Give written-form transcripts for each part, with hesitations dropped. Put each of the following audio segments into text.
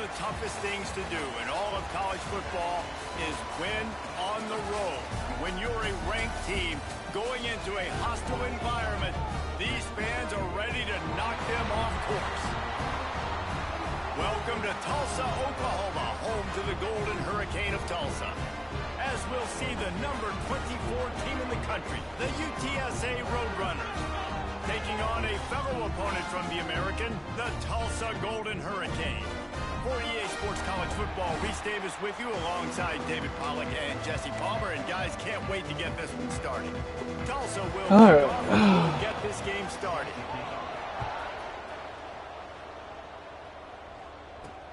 the toughest things to do in all of college football is win on the road. When you're a ranked team going into a hostile environment, these fans are ready to knock them off course. Welcome to Tulsa, Oklahoma, home to the Golden Hurricane of Tulsa. As we'll see the number 24 team in the country, the UTSA Roadrunners, taking on a fellow opponent from the American, the Tulsa Golden Hurricane. For EA Sports College Football, Reese Davis with you alongside David Pollack and Jesse Palmer. And guys, can't wait to get this one started. Tulsa will kick off and we'll get this game started.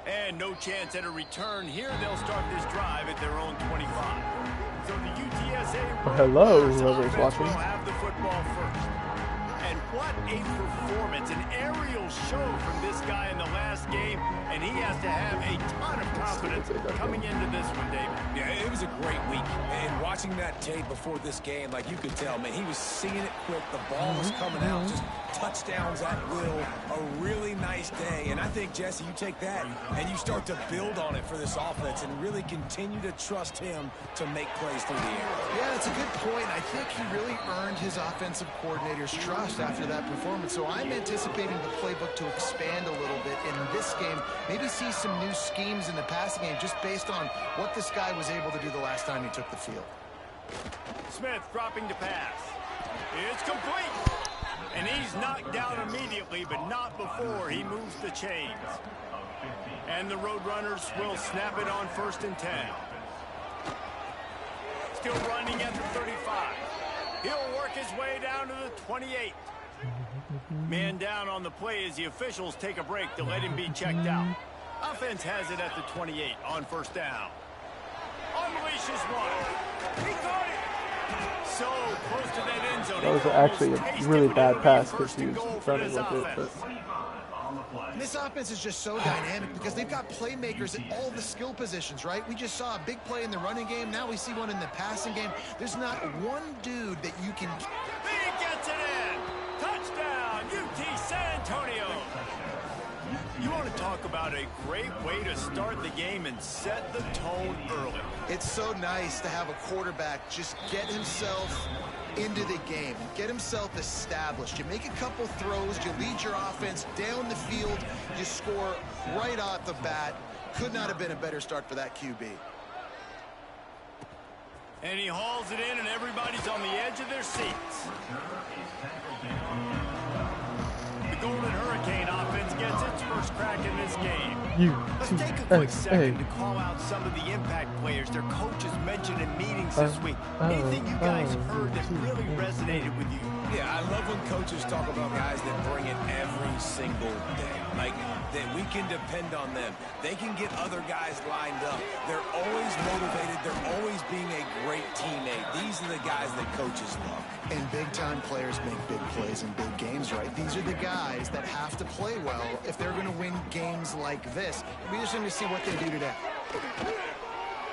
And no chance at a return here. They'll start this drive at their own 25. So the UTSA hello, whoever's watching. Will have the football first. And what a performance, an aerial show from this guy in the last game, and he has to have a ton of confidence coming into this one, David. Yeah, it was a great week, and watching that tape before this game, like you could tell, man, he was seeing it quick, the ball was coming out, just touchdowns at will, a really nice day, and I think, Jesse, you take that and you start to build on it for this offense and really continue to trust him to make plays through the air. Yeah, that's a good point. I think he really earned his offensive coordinator's trust after that performance. So I'm anticipating the playbook to expand a little bit in this game. Maybe see some new schemes in the passing game just based on what this guy was able to do the last time he took the field. Smith dropping to pass. It's complete. And he's knocked down immediately, but not before he moves the chains. And the Roadrunners will snap it on 1st and 10. Still running at the 35. He'll work his way down to the 28. Man down on the play as the officials take a break to let him be checked out. Offense has it at the 28 on 1st down. Unleashes one. He caught it. So close to that end zone. That was actually a really bad pass because he was running with it. But this offense is just so dynamic because they've got playmakers at all the skill positions, right? We just saw a big play in the running game. Now we see one in the passing game. There's not one dude that you can... He gets it in. Touchdown, UT San Antonio. You want to talk about a great way to start the game and set the tone early. It's so nice to have a quarterback just get himself into the game and get himself established. You make a couple throws, you lead your offense down the field, you score right off the bat. Could not have been a better start for that QB. And he hauls it in, and everybody's on the edge of their seats. The Golden Hurricane offense gets its first crack in this game. Let's take a quick second to call out some of the impact players their coaches mentioned in meetings this week. Anything you guys heard that really resonated with you? Yeah, I love when coaches talk about guys that bring it every single day. Like, that we can depend on them. They can get other guys lined up. They're always motivated. They're always being a great teammate. These are the guys that coaches love. And big-time players make big plays in big games, right? These are the guys that have to play well if they're going to win games like this. We just need to see what they do today.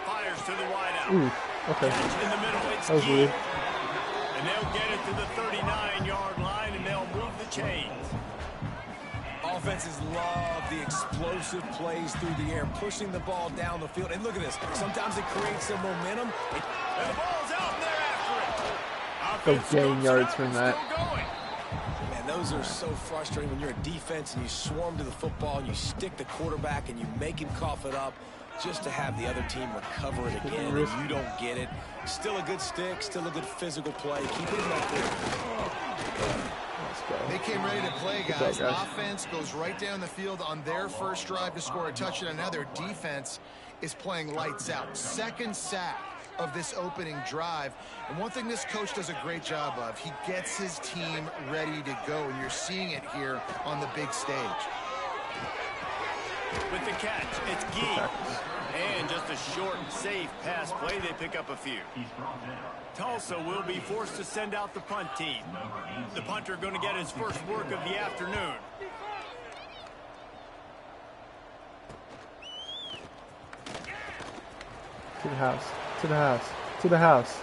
Fires to the wideout. ooh, okay. Catch in the middle. It's That was key. weird. And they'll get it to the 39-yard line, and they'll move the chains. Offenses love the explosive plays through the air, pushing the ball down the field. And look at this. Sometimes it creates some momentum. And the ball's out, and they're after it. Go Offense gain scoops yards it up from and that. still going. Man, those are so frustrating when you're a defense and you swarm to the football and you stick the quarterback and you make him cough it up just to have the other team recover it again and you don't get it. Still a good stick, still a good physical play. Keep it in that field. They came ready to play, guys. Offense goes right down the field on their first drive to score a touchdown. Now their defense is playing lights out. Second sack of this opening drive. And one thing this coach does a great job of, he gets his team ready to go. And you're seeing it here on the big stage. With the catch, it's Gee. And just a short, safe pass play, they pick up a few. Tulsa will be forced to send out the punt team. The punter going to get his first work of the afternoon. To the house. To the house. To the house.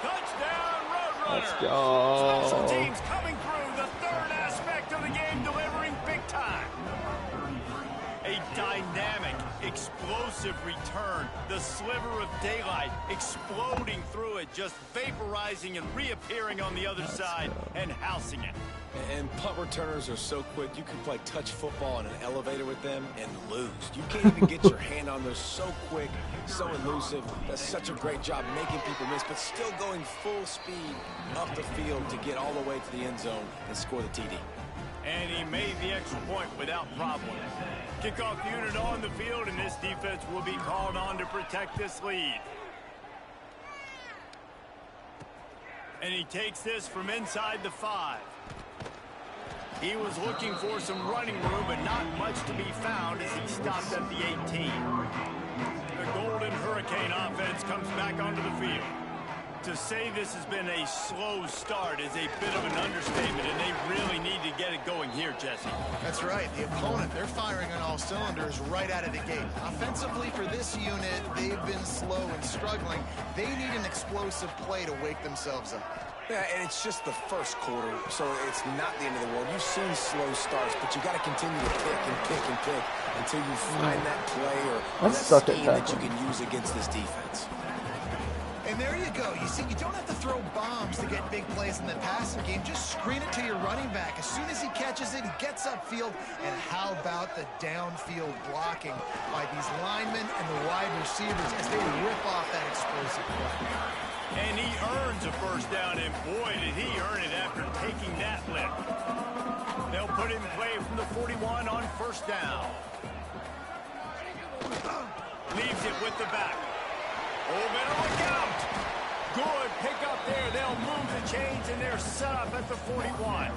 Touchdown, Roadrunners! Let's go. Special teams coming through, the third aspect of the game, delivering big time. explosive return. The sliver of daylight exploding through it, just vaporizing and reappearing on the other side and housing it. And punt returners are so quick, you can play touch football in an elevator with them and lose. You can't even get your hand on them. So quick, so elusive. Does such a great job making people miss, but still going full speed up the field to get all the way to the end zone and score the TD. And he made the extra point without problem. Kickoff unit on the field, and this defense will be called on to protect this lead. And he takes this from inside the 5. He was looking for some running room, but not much to be found as he stopped at the 18. The Golden Hurricane offense comes back onto the field. To say this has been a slow start is a bit of an understatement, and they really need to get it going here, Jesse. That's right. The opponent, they're firing on all cylinders right out of the gate. Offensively for this unit, they've been slow and struggling. They need an explosive play to wake themselves up. Yeah, and it's just the first quarter, so it's not the end of the world. You've seen slow starts, but you got to continue to pick and pick and pick until you find that play or that scheme that you can use against this defense. And there you go. You see, you don't have to throw bombs to get big plays in the passing game. Just screen it to your running back. As soon as he catches it, he gets upfield. And how about the downfield blocking by these linemen and the wide receivers as they rip off that explosive play. And he earns a first down, and boy, did he earn it after taking that lift. They'll put it in play from the 41 on first down. Leaves it with the back. Oh, better look out. Good pick up there. They'll move the chains, and they're set up at the 41.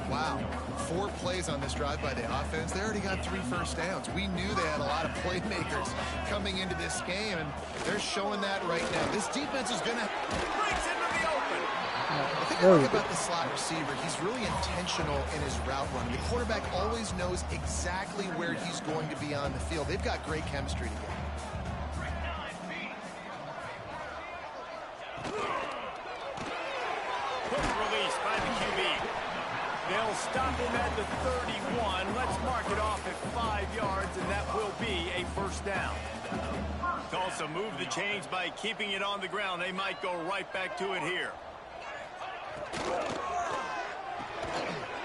Wow. 4 plays on this drive by the offense. They already got 3 first downs. We knew they had a lot of playmakers coming into this game, and they're showing that right now. This defense is going to... Breaks into the open. I think I like about the slot receiver, he's really intentional in his route run. The quarterback always knows exactly where he's going to be on the field. They've got great chemistry together. Quick release by the QB. They'll stop him at the 31. Let's mark it off at 5 yards, and that will be a first down. Tulsa moved the chains by keeping it on the ground. They might go right back to it here.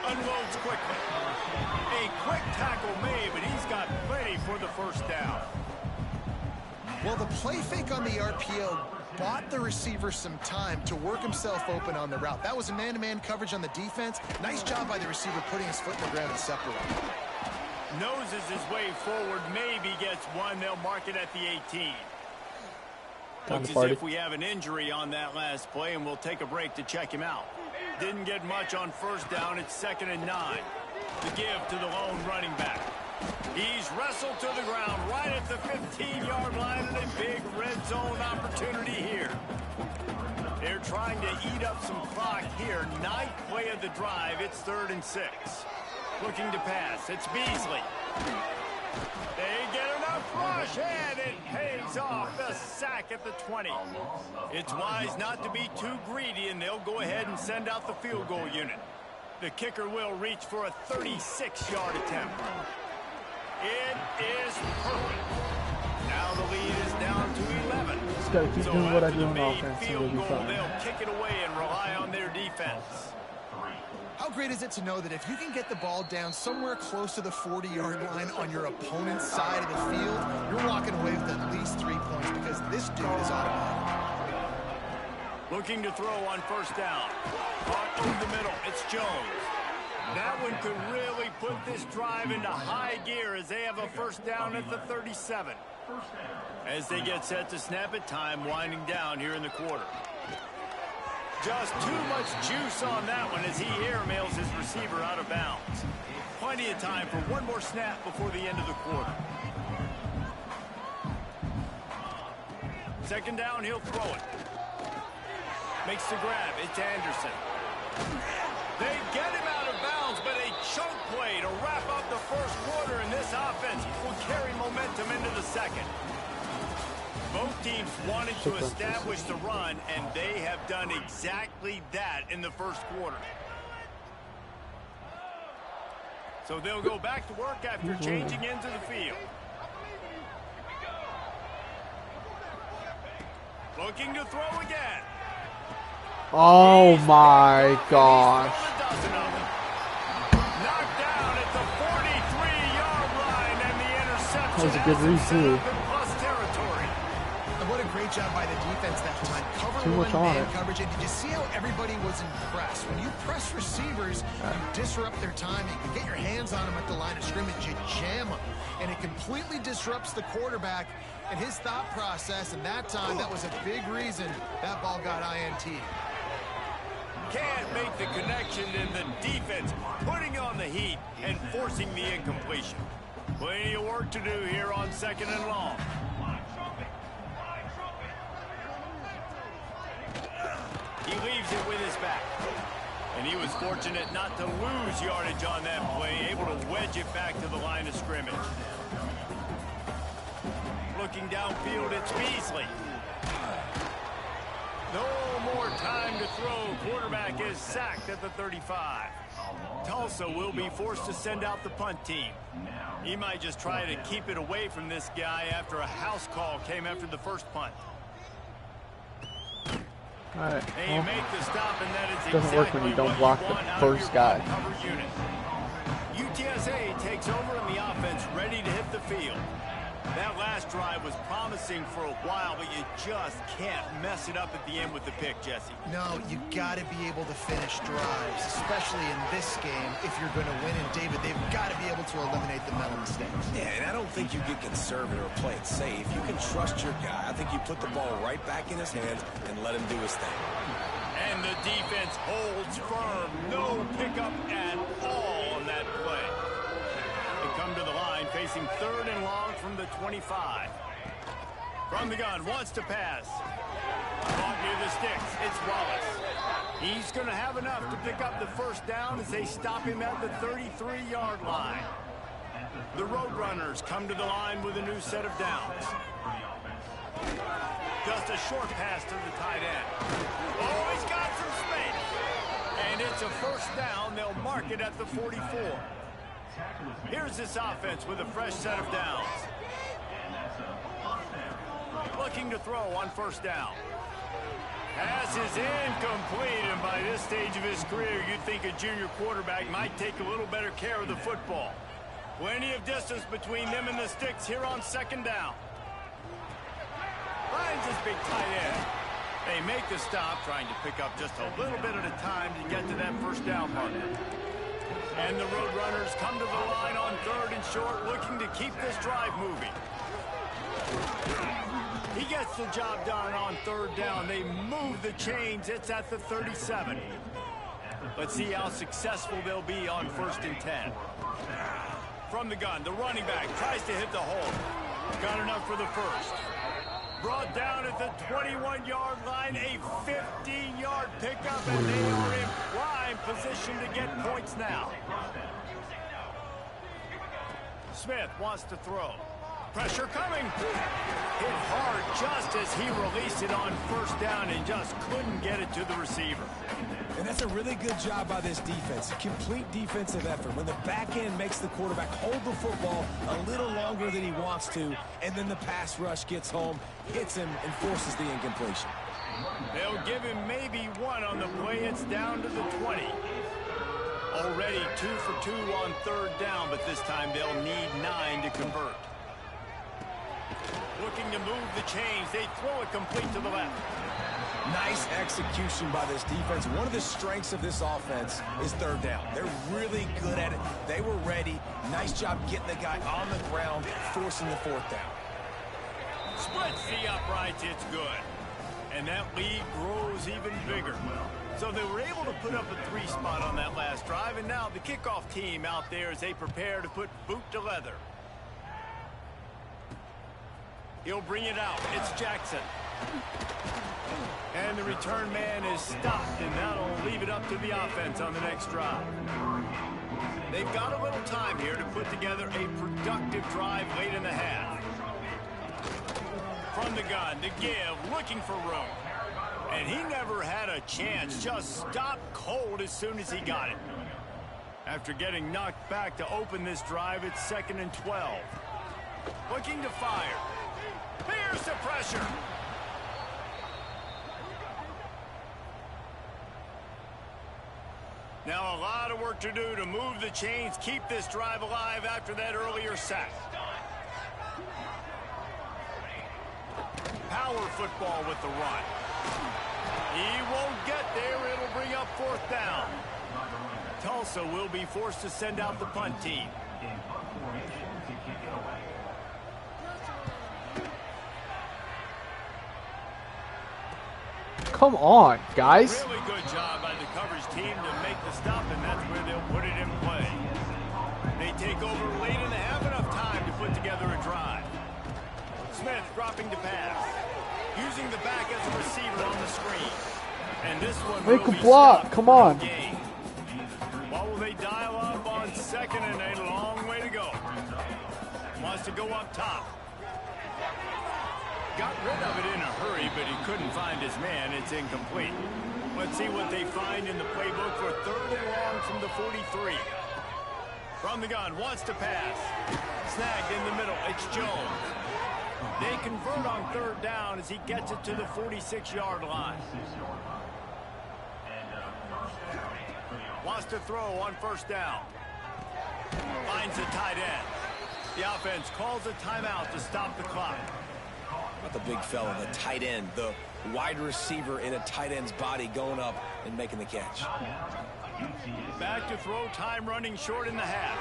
Unloads quickly. A quick tackle made, but he's got plenty for the first down. Well, the play fake on the RPO bought the receiver some time to work himself open on the route. That was a man-to-man coverage on the defense. Nice job by the receiver putting his foot in the ground and separating. Noses his way forward, maybe gets one. They'll mark it at the 18. Looks as if we have an injury on that last play, and we'll take a break to check him out. Didn't get much on first down. It's 2nd and 9. The give to the lone running back. He's wrestled to the ground right at the 15-yard line, and a big red zone opportunity here. They're trying to eat up some clock here. 9th play of the drive. It's 3rd and 6. Looking to pass. It's Beasley. They get enough rush, and it pays off. The sack at the 20. It's wise not to be too greedy, and they'll go ahead and send out the field goal unit. The kicker will reach for a 36-yard attempt. It is perfect. Now the lead is down to 11. Just gotta keep doing what I do on offense, and we'll be fine. They'll kick it away and rely on their defense. How great is it to know that if you can get the ball down somewhere close to the 40-yard line on your opponent's side of the field, you're walking away with at least 3 points because this dude is automatic. Looking to throw on first down. Caught over the middle. It's Jones. That one could really put this drive into high gear as they have a first down at the 37. As they get set to snap it, time winding down here in the quarter. Just too much juice on that one as he airmails his receiver out of bounds. Plenty of time for one more snap before the end of the quarter. 2nd down, he'll throw it. Makes the grab. It's Anderson. They get him out of bounds, but a chunk play to wrap up the first quarter, and this offense will carry momentum into the second. Both teams wanted to establish the run, and they have done exactly that in the first quarter. So they'll go back to work after changing into the field. Looking to throw again. Oh my gosh. Knocked down at the 43-yard line, and the interception. That was a good read too. Plus territory. And what a great job by the defense that time. Cover Too much one on man it. coverage. And did you see how everybody was impressed? When you press receivers, you disrupt their timing. You get your hands on them at the line of scrimmage, you jam them. And it completely disrupts the quarterback and his thought process. And that time, that was a big reason that ball got INT. Can't make the connection, and the defense putting on the heat and forcing the incompletion. Plenty of work to do here on 2nd and long. He leaves it with his back. And he was fortunate not to lose yardage on that play, able to wedge it back to the line of scrimmage. Looking downfield, it's Beasley. No more time to throw. Quarterback is sacked at the 35. Tulsa will be forced to send out the punt team. He might just try to keep it away from this guy after a house call came after the first punt. All right. And you make the stop, and that is Doesn't work when you don't block the first guy. UTSA takes over in the offense, ready to hit the field. That last drive was promising for a while, but you just can't mess it up at the end with the pick, Jesse. No, you got to be able to finish drives, especially in this game. If you're going to win, and David, they've got to be able to eliminate the mental mistakes. Yeah, and I don't think you get conservative or play it safe. You can trust your guy. I think you put the ball right back in his hands and let him do his thing. And the defense holds firm. No pickup at all on that play. They come to the line, facing 3rd and long from the 25. From the gun, wants to pass. Caught near the sticks, it's Wallace. He's going to have enough to pick up the first down as they stop him at the 33-yard line. The Roadrunners come to the line with a new set of downs. Just a short pass to the tight end. Oh, he's got some space. And it's a first down. They'll mark it at the 44. Here's this offense with a fresh set of downs. Looking to throw on first down. Pass is incomplete, and by this stage of his career, you'd think a junior quarterback might take a little better care of the football. Plenty of distance between them and the sticks here on 2nd down. Finds his big tight end. They make the stop, trying to pick up just a little bit at a time to get to that first down mark. And the Roadrunners come to the line on 3rd and short, looking to keep this drive moving. He gets the job done on 3rd down. They move the chains. It's at the 37. Let's see how successful they'll be on 1st and 10. From the gun, the running back tries to hit the hole. Got enough for the first. Brought down at the 21-yard line, a 15-yard pickup, and they are in prime position to get points now. Smith wants to throw. Pressure coming. Hit hard just as he released it on 1st down and just couldn't get it to the receiver. And that's a really good job by this defense. A complete defensive effort. When the back end makes the quarterback hold the football a little longer than he wants to, and then the pass rush gets home, hits him, and forces the incompletion. They'll give him maybe one on the play. It's down to the 20. Already 2 for 2 on 3rd down, but this time they'll need 9 to convert. Looking to move the chains. They throw it complete to the left. Nice execution by this defense. One of the strengths of this offense is 3rd down. They're really good at it. They were ready. Nice job getting the guy on the ground, forcing the 4th down. Splits the uprights. It's good. And that lead grows even bigger. So they were able to put up a 3 spot on that last drive, and now the kickoff team out there as they prepare to put boot to leather. He'll bring it out. It's Jackson. And the return man is stopped, and that'll leave it up to the offense on the next drive. They've got a little time here to put together a productive drive late in the half. From the gun, the give, looking for room. And he never had a chance, just stopped cold as soon as he got it. After getting knocked back to open this drive, it's 2nd and 12. Looking to fire. Here's the pressure. Now a lot of work to do to move the chains, keep this drive alive after that earlier sack. Power football with the run. He won't get there. It'll bring up 4th down. Tulsa will be forced to send out the punt team. Come on, guys. Really good job by the coverage team to make the stop, and that's where they'll put it in play. They take over late and they have enough time to put together a drive. Smith dropping to pass. Using the back as a receiver on the screen. And this one Make will a be block. stopped Come for on. the game. What will they dial up on 2nd and a long way to go? Wants to go up top. Got rid of it in a hurry, but he couldn't find his man. It's incomplete. Let's see what they find in the playbook for 3rd and long from the 43. From the gun, wants to pass. Snagged in the middle. It's Jones. They convert on 3rd down as he gets it to the 46-yard line. Wants to throw on 1st down. Finds a tight end. The offense calls a timeout to stop the clock. Not the big fella, the tight end, the wide receiver in a tight end's body going up and making the catch. Back to throw, time running short in the half.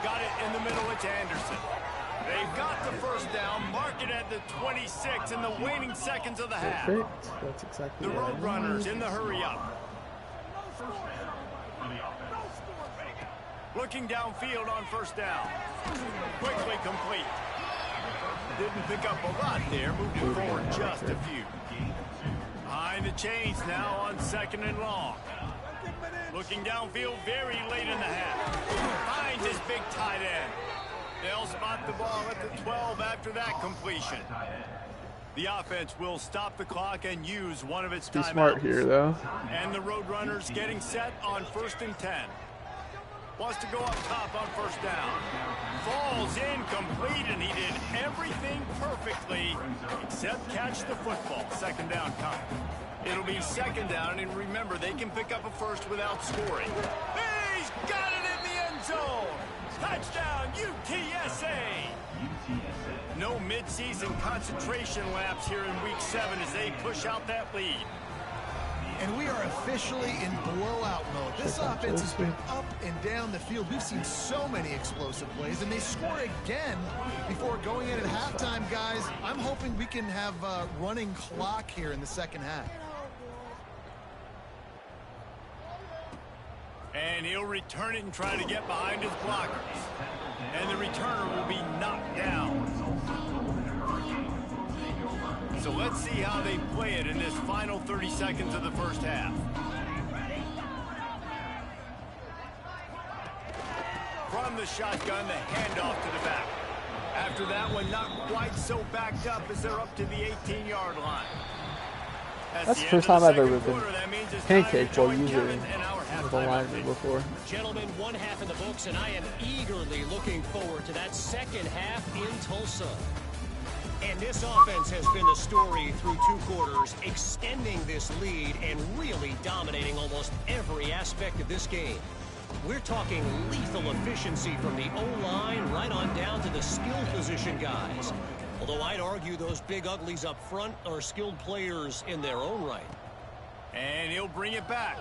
Got it in the middle, it's Anderson. They've got the 1st down, mark it at the 26 in the waning seconds of the half. Perfect. That's exactly The what I Roadrunners need. in the hurry up. Looking downfield on 1st down. Quickly complete. Didn't pick up a lot there, moving forward just a few. Behind the chains now on 2nd and long. Looking downfield very late in the half. Finds his big tight end. They'll spot the ball at the 12 after that completion. The offense will stop the clock and use one of its timeouts. Be smart here, though. And the Roadrunners getting set on 1st and 10. Wants to go up top on 1st down. Falls incomplete, and he did everything perfectly except catch the football. 2nd down coming. It'll be 2nd down, and remember, they can pick up a 1st without scoring. He's got it in the end zone. Touchdown, UTSA. No midseason concentration laps here in Week 7 as they push out that lead. And we are officially in blowout mode. This offense has been up and down the field. We've seen so many explosive plays, and they score again before going in at halftime, guys. I'm hoping we can have a running clock here in the 2nd half. And he'll return it and try to get behind his blockers. And the returner will be knocked down. So let's see how they play it in this final 30 seconds of the 1st half. From the shotgun, the handoff to the back. After that one, not quite so backed up as they're up to the 18-yard line. That's the first time I've ever been pancaked while using the lineman before. Gentlemen, 1 half in the books, and I am eagerly looking forward to that 2nd half in Tulsa. And this offense has been the story through 2 quarters, extending this lead and really dominating almost every aspect of this game. We're talking lethal efficiency from the O-line right on down to the skill position guys. Although I'd argue those big uglies up front are skilled players in their own right. And he'll bring it back.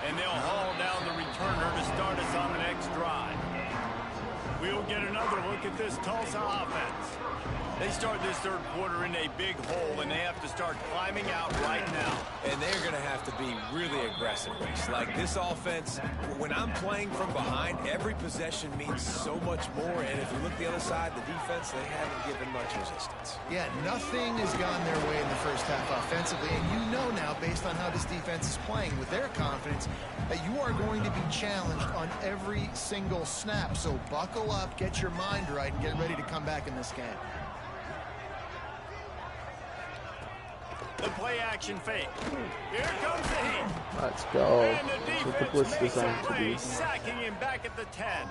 And they'll haul down the returner to start us on the next drive. We'll get another look at this Tulsa offense. They start this 3rd quarter in a big hole, and they have to start climbing out right now. And they're going to have to be really aggressive. Like this offense, when I'm playing from behind, every possession means so much more. And if you look the other side, the defense, they haven't given much resistance. Yeah, nothing has gone their way in the 1st half offensively. And you know now, based on how this defense is playing with their confidence, that you are going to be challenged on every single snap. So buckle up, get your mind right, and get ready to come back in this game. The play action fake. Here comes the heat. Let's go. And the That's what the defense blitz makes a designed to play, be. sacking him back at the 10.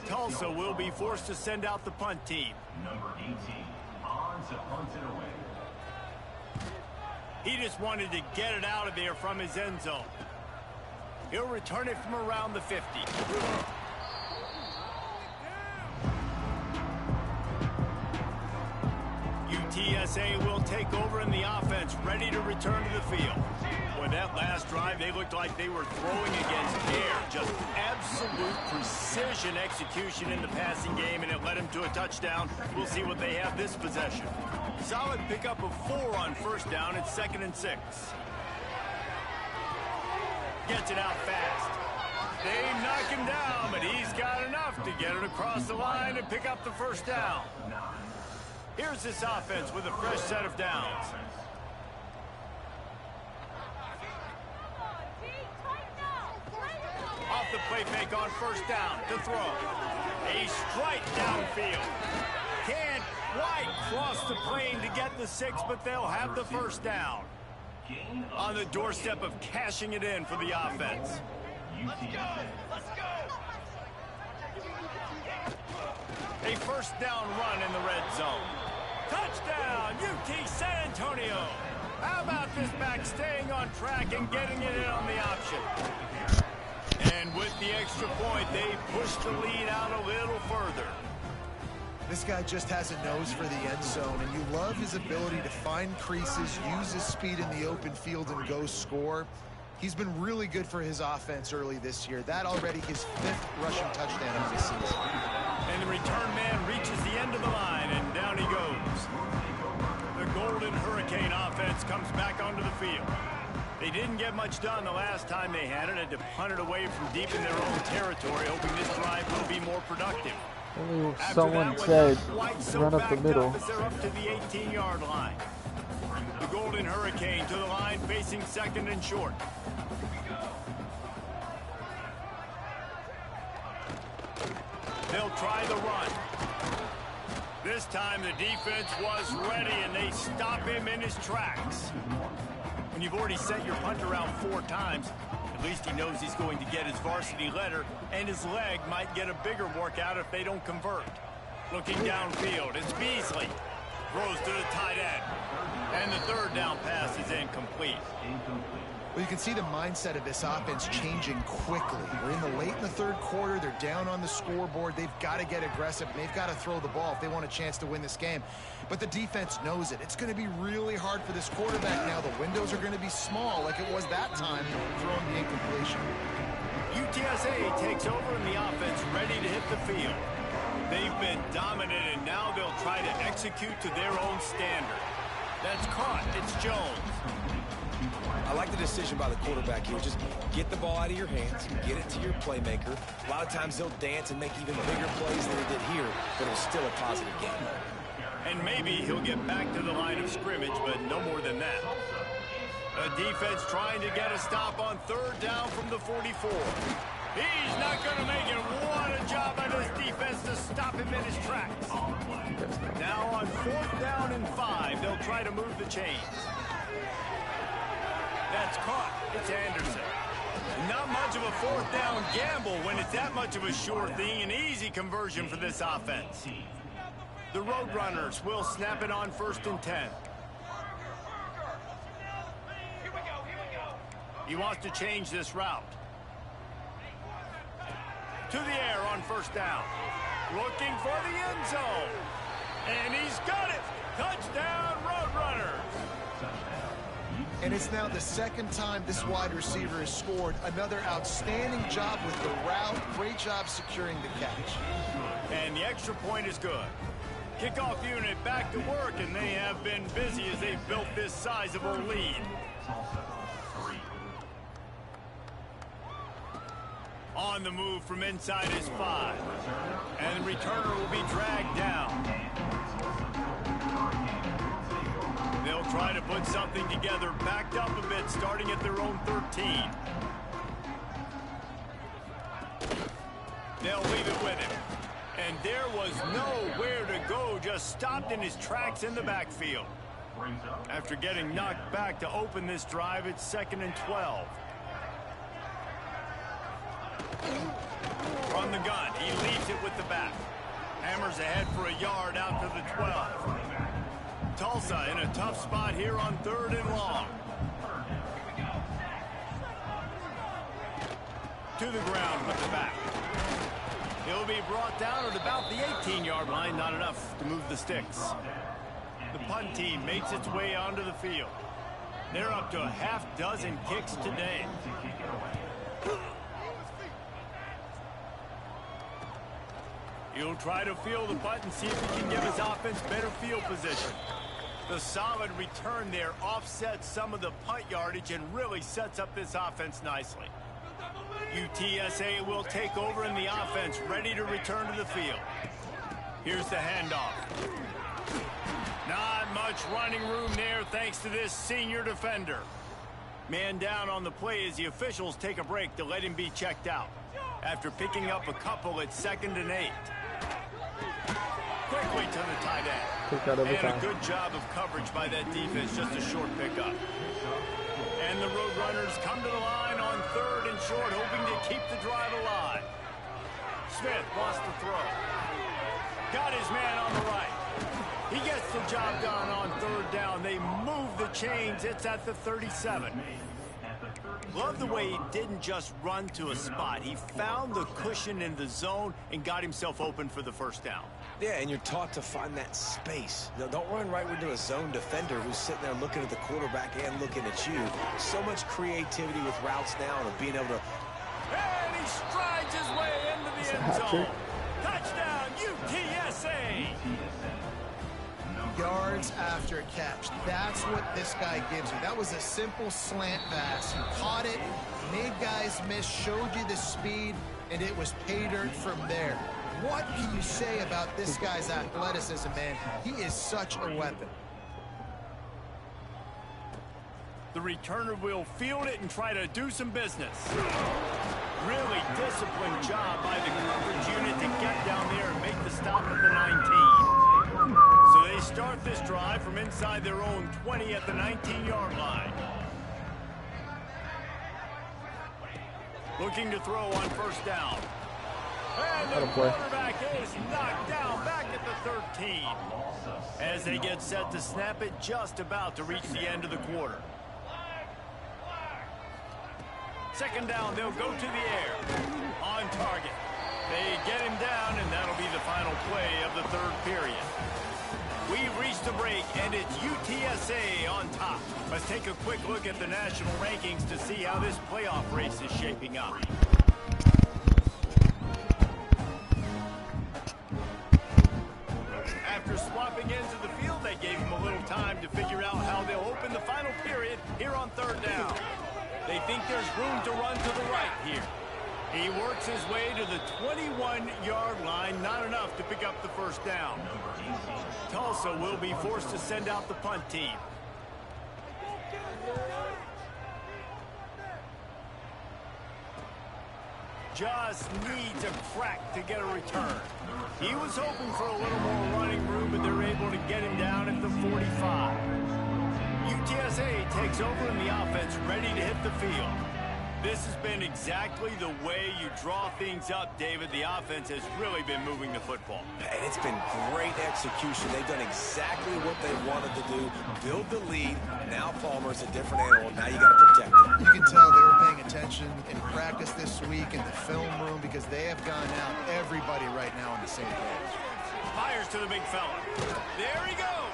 Tulsa will be forced to send out the punt team. Number 18, on to punt it away. He just wanted to get it out of there from his end zone. He'll return it from around the 50. UTSA will take over in the offense, ready to return to the field. With that last drive, they looked like they were throwing against air. Just absolute precision execution in the passing game, and it led them to a touchdown. We'll see what they have this possession. Solid pickup of 4 on first down. It's 2nd and 6. Gets it out fast. They knock him down, but he's got enough to get it across the line and pick up the first down. Here's this offense with a fresh set of downs. Off the play fake on first down to throw. A strike downfield. Can't quite cross the plane to get the 6, but they'll have the first down. On the doorstep of cashing it in for the offense. Let's go! Let's go! A first down run in the red zone. Touchdown, UT San Antonio. How about this back staying on track and getting it in on the option? And with the extra point, they push the lead out a little further. This guy just has a nose for the end zone, and you love his ability to find creases, use his speed in the open field, and go score. He's been really good for his offense early this year. That already his 5th rushing touchdown of the season. And the return man reaches the end of the line, and down he goes. The Golden Hurricane offense comes back onto the field. They didn't get much done the last time they had it. Had to punt it away from deep in their own territory, hoping this drive will be more productive. Only someone said run up the middle. They're up to the 18-yard line. The Golden Hurricane to the line, facing 2nd and short. They'll try the run. This time the defense was ready, and they stop him in his tracks. When you've already set your punt around 4 times, at least he knows he's going to get his varsity letter, and his leg might get a bigger workout if they don't convert. Looking downfield, it's Beasley. Throws to the tight end. And the 3rd down pass is incomplete. Well, you can see the mindset of this offense changing quickly. We're late in the 3rd quarter. They're down on the scoreboard. They've got to get aggressive, and they've got to throw the ball if they want a chance to win this game. But the defense knows it. It's going to be really hard for this quarterback now. The windows are going to be small like it was that time throwing the incompletion. UTSA takes over in the offense, ready to hit the field. They've been dominant, and now they'll try to execute to their own standard. That's caught. It's Jones. I like the decision by the quarterback here. Just get the ball out of your hands, get it to your playmaker. A lot of times they'll dance and make even bigger plays than they did here, but it's still a positive game. And maybe he'll get back to the line of scrimmage, but no more than that. A defense trying to get a stop on 3rd down from the 44. He's not going to make it. What a job by this defense to stop him in his tracks. Now on 4th down and 5, they'll try to move the chains. That's caught. It's Anderson. Not much of a 4th down gamble when it's that much of a sure thing. An easy conversion for this offense. The Roadrunners will snap it on 1st and 10. He wants to change this route. To the air on 1st down. Looking for the end zone. And he's got it. Touchdown, Roadrunners. And it's now the 2nd time this wide receiver has scored. Another outstanding job with the route. Great job securing the catch. And the extra point is good. Kickoff unit back to work, and they have been busy as they've built this sizable lead. On the move from inside his 5. And the returner will be dragged down. They'll try to put something together, backed up a bit, starting at their own 13. They'll leave it with him. And there was nowhere to go, just stopped in his tracks in the backfield. After getting knocked back to open this drive, it's 2nd and 12. From the gun, he leaves it with the back. Hammers ahead for a yard out to the 12. Tulsa in a tough spot here on 3rd and long. to the ground with the back. He'll be brought down at about the 18-yard line, not enough to move the sticks. The punt team makes its way onto the field. They're up to a half-dozen kicks today. He'll try to field the punt and see if he can give his offense better field position. The solid return there offsets some of the punt yardage and really sets up this offense nicely. UTSA will take over in the offense, ready to return to the field. Here's the handoff. Not much running room there thanks to this senior defender. Man down on the play as the officials take a break to let him be checked out. After picking up a couple at 2nd and 8. Quickly to the tight end. And a good job of coverage by that defense, just a short pickup. And the Roadrunners come to the line on 3rd and short, hoping to keep the drive alive. Smith wants to throw. Got his man on the right. He gets the job done on 3rd down. They move the chains. It's at the 37. Love the way he didn't just run to a spot. He found the cushion in the zone and got himself open for the first down. Yeah, and you're taught to find that space. Now, don't run right into a zone defender who's sitting there looking at the quarterback and looking at you. So much creativity with routes now and being able to... And he strides his way into the end zone. Touchdown, UTSA! Yards after catch. That's what this guy gives you. That was a simple slant pass. He caught it, made guys miss, showed you the speed, and it was pay dirt from there. What can you say about this guy's athleticism, man? He is such a weapon. The returner will field it and try to do some business. Really disciplined job by the coverage unit to get down there and make the stop at the 19. So they start this drive from inside their own 20 at the 19-yard line. Looking to throw on 1st down. And the quarterback is knocked down back at the 13. As they get set to snap it, just about to reach the end of the quarter. 2nd down, they'll go to the air. On target. They get him down, and that'll be the final play of the 3rd period. We've reached the break, and it's UTSA on top. Let's take a quick look at the national rankings to see how this playoff race is shaping up. After swapping into the field, they gave him a little time to figure out how they'll open the final period here on 3rd down. They think there's room to run to the right here. He works his way to the 21-yard line, not enough to pick up the 1st down. Tulsa will be forced to send out the punt team. Just needs a crack to get a return. He was hoping for a little more running room, but they're able to get him down at the 45. UTSA takes over in the offense, ready to hit the field. This has been exactly the way you draw things up, David. The offense has really been moving the football. And it's been great execution. They've done exactly what they wanted to do. Build the lead. Now Palmer's a different animal. Now you got to protect him. You can tell they were paying attention in practice this week in the film room because they have gone out everybody right now on the same page. Fires to the big fella. There he goes.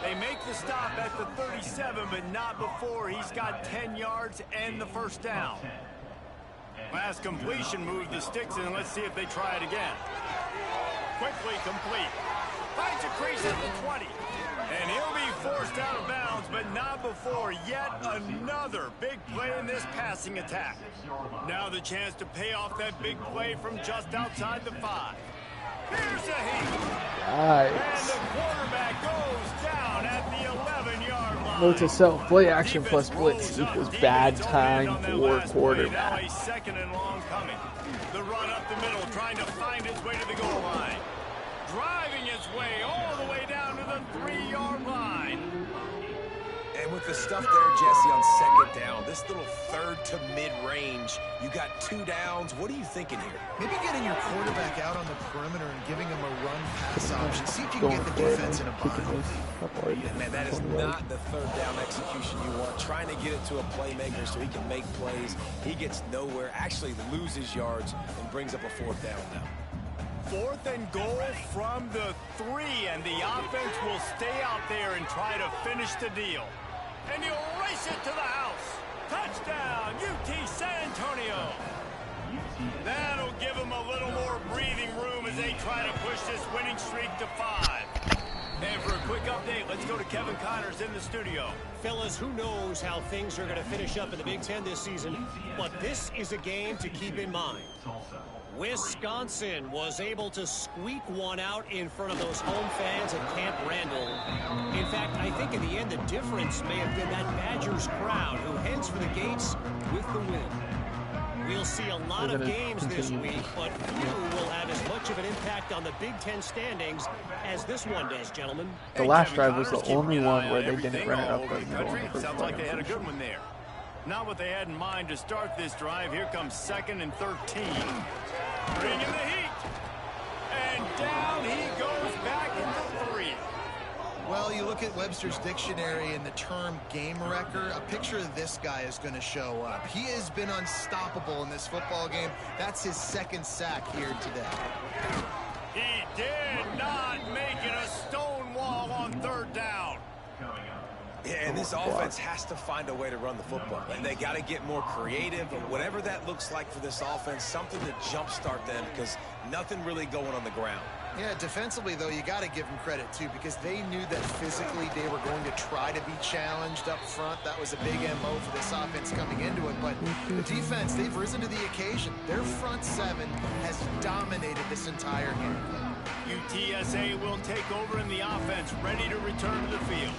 They make the stop at the 37, but not before he's got 10 yards and the 1st down. Last completion moved the sticks, and let's see if they try it again. Quickly complete. Finds a crease at the 20. And he'll be forced out of bounds, but not before yet another big play in this passing attack. Now the chance to pay off that big play from just outside the 5. Here's a heat. Nice. And the quarterback goes down at the 11-yard line. Note to self, play action plus blitz equals bad time for quarterback. Now a 2nd and long coming. The run up the middle, trying to find his way to the goal line. Driving his way all the way down to the 3-yard line. And And with the stuff there, Jesse, on second down, this little third to mid-range, you got 2 downs. What are you thinking here? Maybe getting your quarterback out on the perimeter and giving him a run-pass option. See if you can get the defense in a bind. Man, that is not the third down execution you want. Trying to get it to a playmaker so he can make plays. He gets nowhere, actually loses yards, and brings up a 4th down now. 4th and goal from the 3, and the offense will stay out there and try to finish the deal. And he'll race it to the house. Touchdown, UT San Antonio. That'll give him a little more breathing room as they try to push this winning streak to 5. And for a quick update, let's go to Kevin Connors in the studio. Fellas, who knows how things are going to finish up in the Big Ten this season, but this is a game to keep in mind. Wisconsin was able to squeak one out in front of those home fans at Camp Randall. In fact, I think in the end, the difference may have been that Badgers crowd who heads for the gates with the win. We'll see a lot of games this week, but few will have as much of an impact on the Big Ten standings as this one does, gentlemen. The last drive was the only one where they didn't run it up the middle. Sounds like they had a good one there. Not what they had in mind to start this drive. Here comes 2nd and 13. Bringing the heat. And down he goes back into 3. Well, you look at Webster's dictionary and the term game wrecker, a picture of this guy is going to show up. He has been unstoppable in this football game. That's his 2nd sack here today. He did not make it a stone wall on 3rd down. Yeah, and this offense has to find a way to run the football. And they got to get more creative, or whatever that looks like for this offense, something to jumpstart them, because nothing really going on the ground. Yeah, defensively, though, you got to give them credit, too, because they knew that physically they were going to try to be challenged up front. That was a big MO for this offense coming into it. But the defense, they've risen to the occasion. Their front 7 has dominated this entire game. UTSA will take over in the offense, ready to return to the field.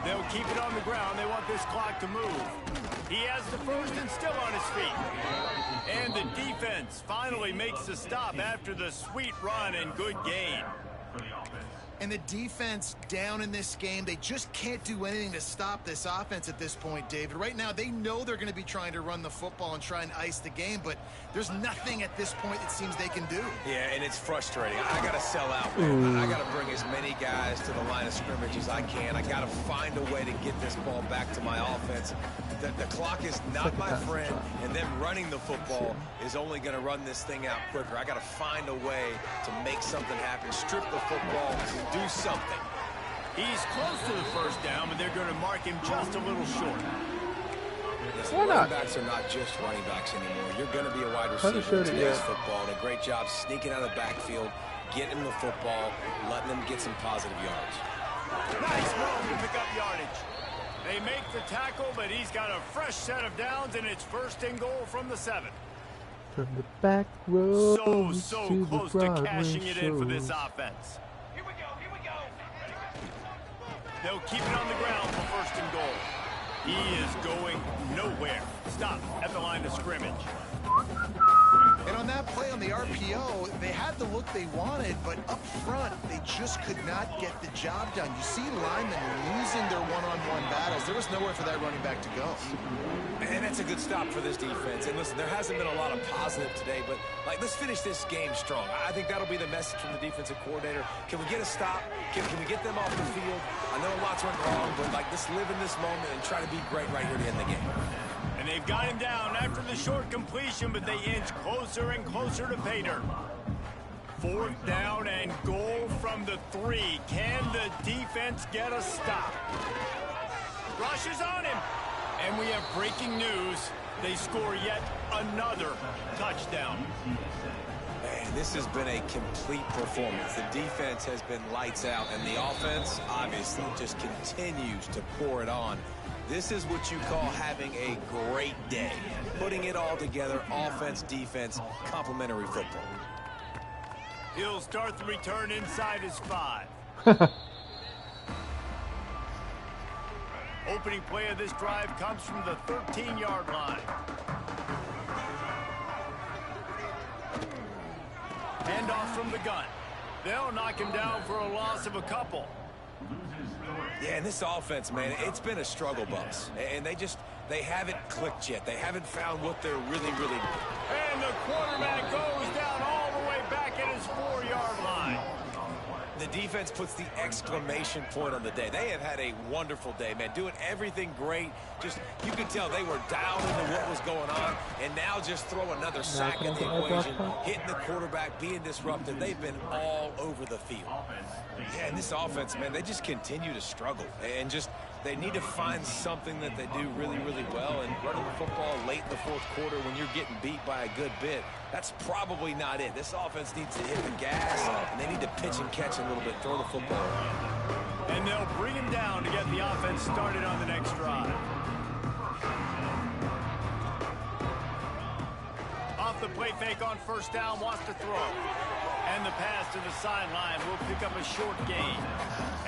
They'll keep it on the ground. They want this clock to move. He has the first and still on his feet. And the defense finally makes the stop after the sweet run and good gain. And the defense down in this game, they just can't do anything to stop this offense at this point, David. Right now, they know they're going to be trying to run the football and try and ice the game, but there's nothing at this point it seems they can do. Yeah, and it's frustrating. I got to sell out, man. I got to bring as many guys to the line of scrimmage as I can. I got to find a way to get this ball back to my offense. The clock is not my friend, and them running the football is only going to run this thing out quicker. I got to find a way to make something happen, strip the football, do something. He's close to the first down, but they're going to mark him just a little short. Listen, running backs are not just running backs anymore. You're going to be a wide receiver in today's football, and a great job sneaking out of the backfield, getting the football, letting them get some positive yards. Nice move to pick up yardage. They make the tackle, but he's got a fresh set of downs, and it's 1st and goal from the 7. From the back row so to close the to cashing it in for this offense. Here we go. They'll keep it on the ground for 1st and goal. He is going nowhere. Stop at the line of scrimmage. And on that play on the RPO, they had the look they wanted, but up front, they just could not get the job done. You see linemen losing their one-on-one battles. There was nowhere for that running back to go. And that's a good stop for this defense. And listen, there hasn't been a lot of positive today, but let's finish this game strong. I think that'll be the message from the defensive coordinator. Can we get a stop? Can we get them off the field? I know lots went wrong, but let's live in this moment and try to be great right here to end the game. And they've got him down after the short completion, but they inch closer and closer to pay dirt. 4th down and goal from the 3. Can the defense get a stop? Rush is on him. And we have breaking news. They score yet another touchdown. Man, this has been a complete performance. The defense has been lights out, and the offense, obviously, just continues to pour it on. This is what you call having a great day. Putting it all together, offense, defense, complementary football. He'll start the return inside his 5. Opening play of this drive comes from the 13-yard line. handoff from the gun. They'll knock him down for a loss of a couple. Yeah, and this offense, man, it's been a struggle bus. And they haven't clicked yet. They haven't found what they're really. And the quarterback goes down all the way back at his 4-yard line. The defense puts the exclamation point on the day. They have had a wonderful day, man, doing everything great. Just, you could tell they were down into what was going on, and now just throw another sack in the equation, hitting the quarterback, being disruptive. They've been all over the field. Yeah, and this offense, man, they just continue to struggle. And just, they need to find something that they do really well. And running the football late in the fourth quarter when you're getting beat by a good bit, that's probably not it. This offense needs to hit the gas, and they need to pitch and catch a little bit, throw the football around. And they'll bring him down to get the offense started on the next drive. Off the play fake on first down, wants to throw. And the pass to the sideline will pick up a short gain.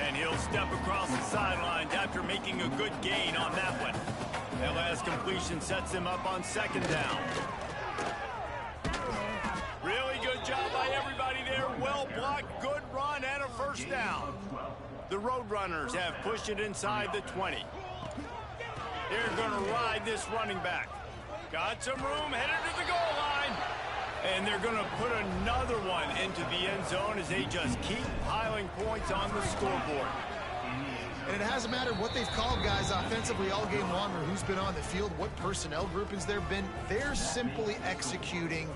And he'll step across the sidelines after making a good gain on that one. That last completion sets him up on second down. Really good job by everybody there. Well blocked, good run, and a first down. The Roadrunners have pushed it inside the 20. They're going to ride this running back. Got some room, headed to the goal line. And they're going to put another one into the end zone as they just keep piling points on the scoreboard. And it hasn't mattered what they've called guys offensively all game long or who's been on the field, what personnel groupings there have been. They're simply executing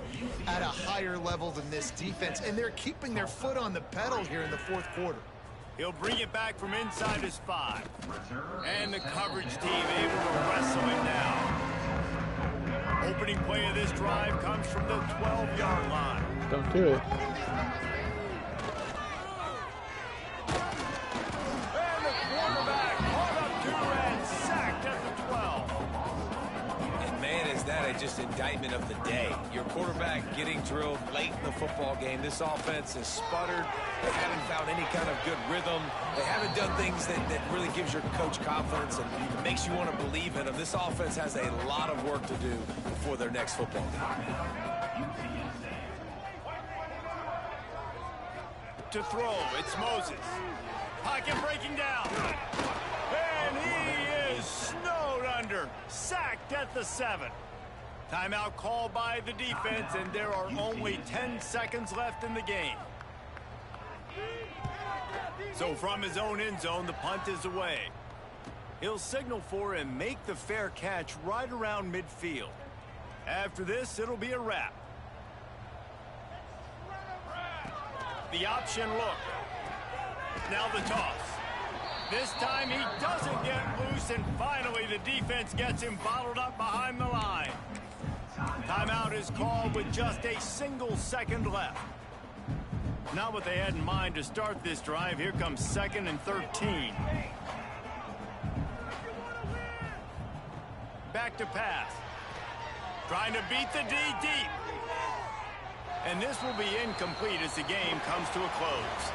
at a higher level than this defense, and they're keeping their foot on the pedal here in the fourth quarter. He'll bring it back from inside his 5. And the coverage team able to wrestle it down. Opening play of this drive comes from the 12-yard line. Don't do it. And the quarterback caught up to and sacked at the 12. And man, is that just indictment of the day. Your quarterback getting drilled late in the football game. This offense has sputtered. They haven't found any kind of good rhythm. They haven't done things that really gives your coach confidence and makes you want to believe in them. This offense has a lot of work to do before their next football game. To throw, it's Moses. Pocket breaking down. And he is snowed under. Sacked at the 7. Timeout called by the defense, and there are only 10 seconds left in the game. So from his own end zone, the punt is away. He'll signal for and make the fair catch right around midfield. After this, it'll be a wrap. The option look. Now the toss. This time he doesn't get loose, and finally the defense gets him bottled up behind the line. Timeout is called with just a single second left. Not what they had in mind to start this drive. Here comes 2nd and 13. Back to pass. Trying to beat the D deep. And this will be incomplete as the game comes to a close.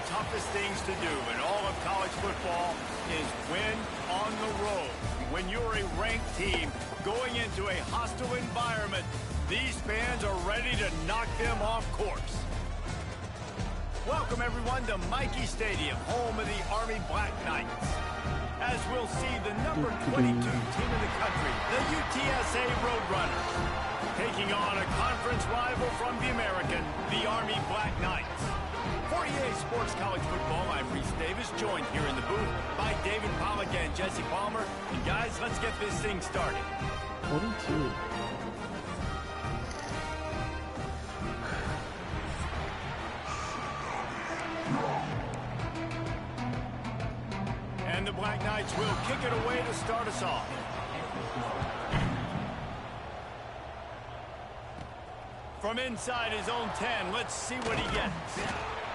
toughest things to do in all of college football is win on the road. When you're a ranked team going into a hostile environment, these fans are ready to knock them off course. Welcome, everyone, to Michie Stadium, home of the Army Black Knights. As we'll see the number 22 team in the country, the UTSA Roadrunners, taking on a conference rival from the American, the Army Black Knights. For EA Sports College Football, I'm Reese Davis, joined here in the booth by David Pollack and Jesse Palmer. And guys, let's get this thing started. 42. And the Black Knights will kick it away to start us off. From inside his own 10, let's see what he gets.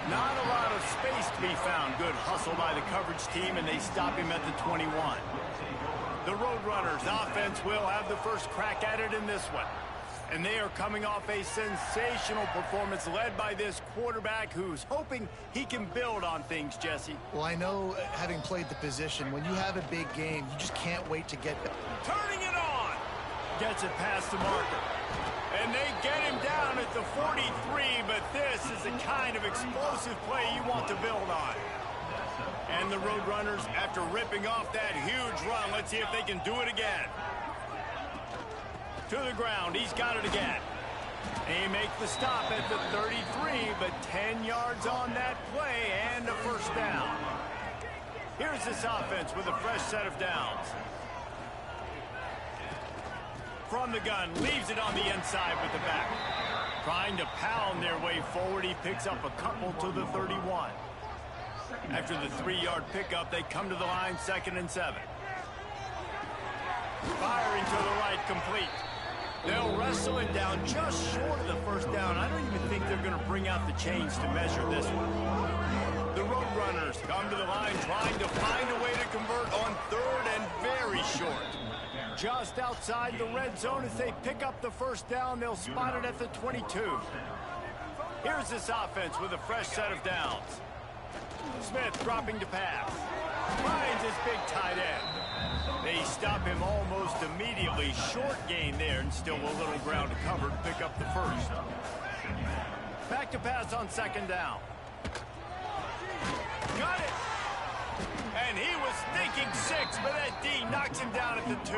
Not a lot of space to be found. Good hustle by the coverage team, and they stop him at the 21. The Roadrunners offense will have the first crack at it in this one. And they are coming off a sensational performance led by this quarterback who's hoping he can build on things, Jesse. Well, I know, having played the position, when you have a big game, you just can't wait to get there. Turning it on. Gets it past the marker. And they get him down at the 43, but this is the kind of explosive play you want to build on. And the Roadrunners, after ripping off that huge run, let's see if they can do it again. To the ground, he's got it again. They make the stop at the 33, but 10 yards on that play and a first down. Here's this offense with a fresh set of downs. From the gun, leaves it on the inside with the back. Trying to pound their way forward, he picks up a couple to the 31. After the 3-yard pickup, they come to the line, 2nd and 7. Firing to the right, complete. They'll wrestle it down just short of the first down. I don't even think they're going to bring out the chains to measure this one. The Roadrunners come to the line trying to find a way to convert on 3rd and very short. Just outside the red zone as they pick up the first down. They'll spot it at the 22. Here's this offense with a fresh set of downs. Smith dropping to pass. Finds his big tight end. They stop him almost immediately. Short gain there and still a little ground to cover to pick up the first. Back to pass on 2nd down. Got it! And he was thinking 6, but that D knocks him down at the 2.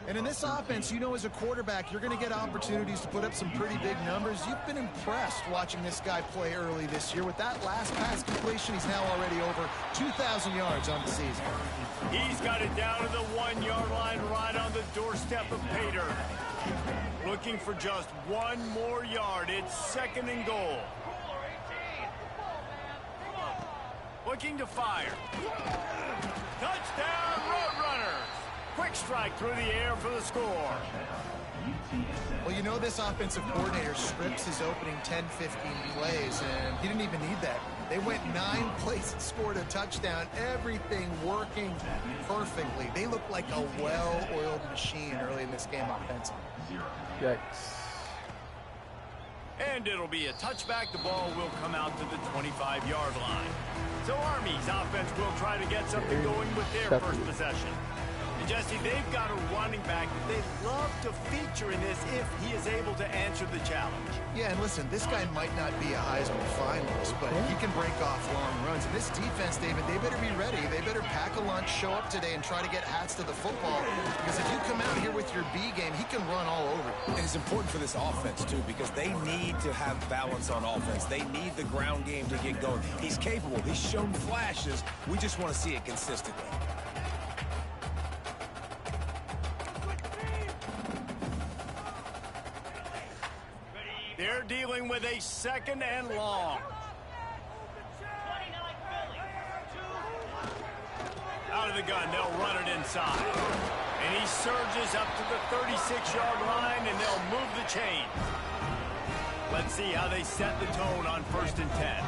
And in this offense, you know, as a quarterback, you're going to get opportunities to put up some pretty big numbers. You've been impressed watching this guy play early this year. With that last pass completion, he's now already over 2,000 yards on the season. He's got it down to the 1-yard line right on the doorstep of Pater. Looking for just one more yard. It's 2nd and goal. Looking to fire. Touchdown, Roadrunners! Quick strike through the air for the score. Well, you know, this offensive coordinator scripts his opening 10, 15 plays, and he didn't even need that. They went 9 plays and scored a touchdown. Everything working perfectly. They look like a well-oiled machine early in this game offensively. Yikes. And it'll be a touchback. The ball will come out to the 25-yard line. So Army's offense will try to get something going with their first possession. And Jesse, they've got a running back that they'd love to feature in this if he is able to answer the challenge. Yeah, and listen, this guy might not be a Heisman finalist, but he can break off long runs. And this defense, David, they better be ready. They better pack a lunch, show up today, and try to get hats to the football. Because if you come out here with your B game, he can run all over you. And it's important for this offense, too, because they need to have balance on offense. They need the ground game to get going. He's capable. He's shown flashes. We just want to see it consistently. They're dealing with a 2nd and long. Out of the gun, they'll run it inside. And he surges up to the 36-yard line, and they'll move the chain. Let's see how they set the tone on 1st and 10.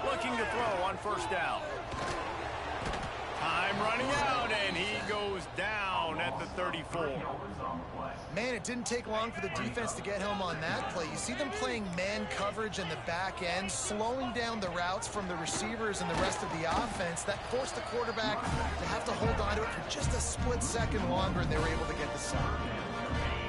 Looking to throw on 1st down. Time running out, and he goes down at the 34. Man, it didn't take long for the defense to get home on that play. You see them playing man coverage in the back end, slowing down the routes from the receivers and the rest of the offense. That forced the quarterback to have to hold on to it for just a split second longer, and they were able to get the sack.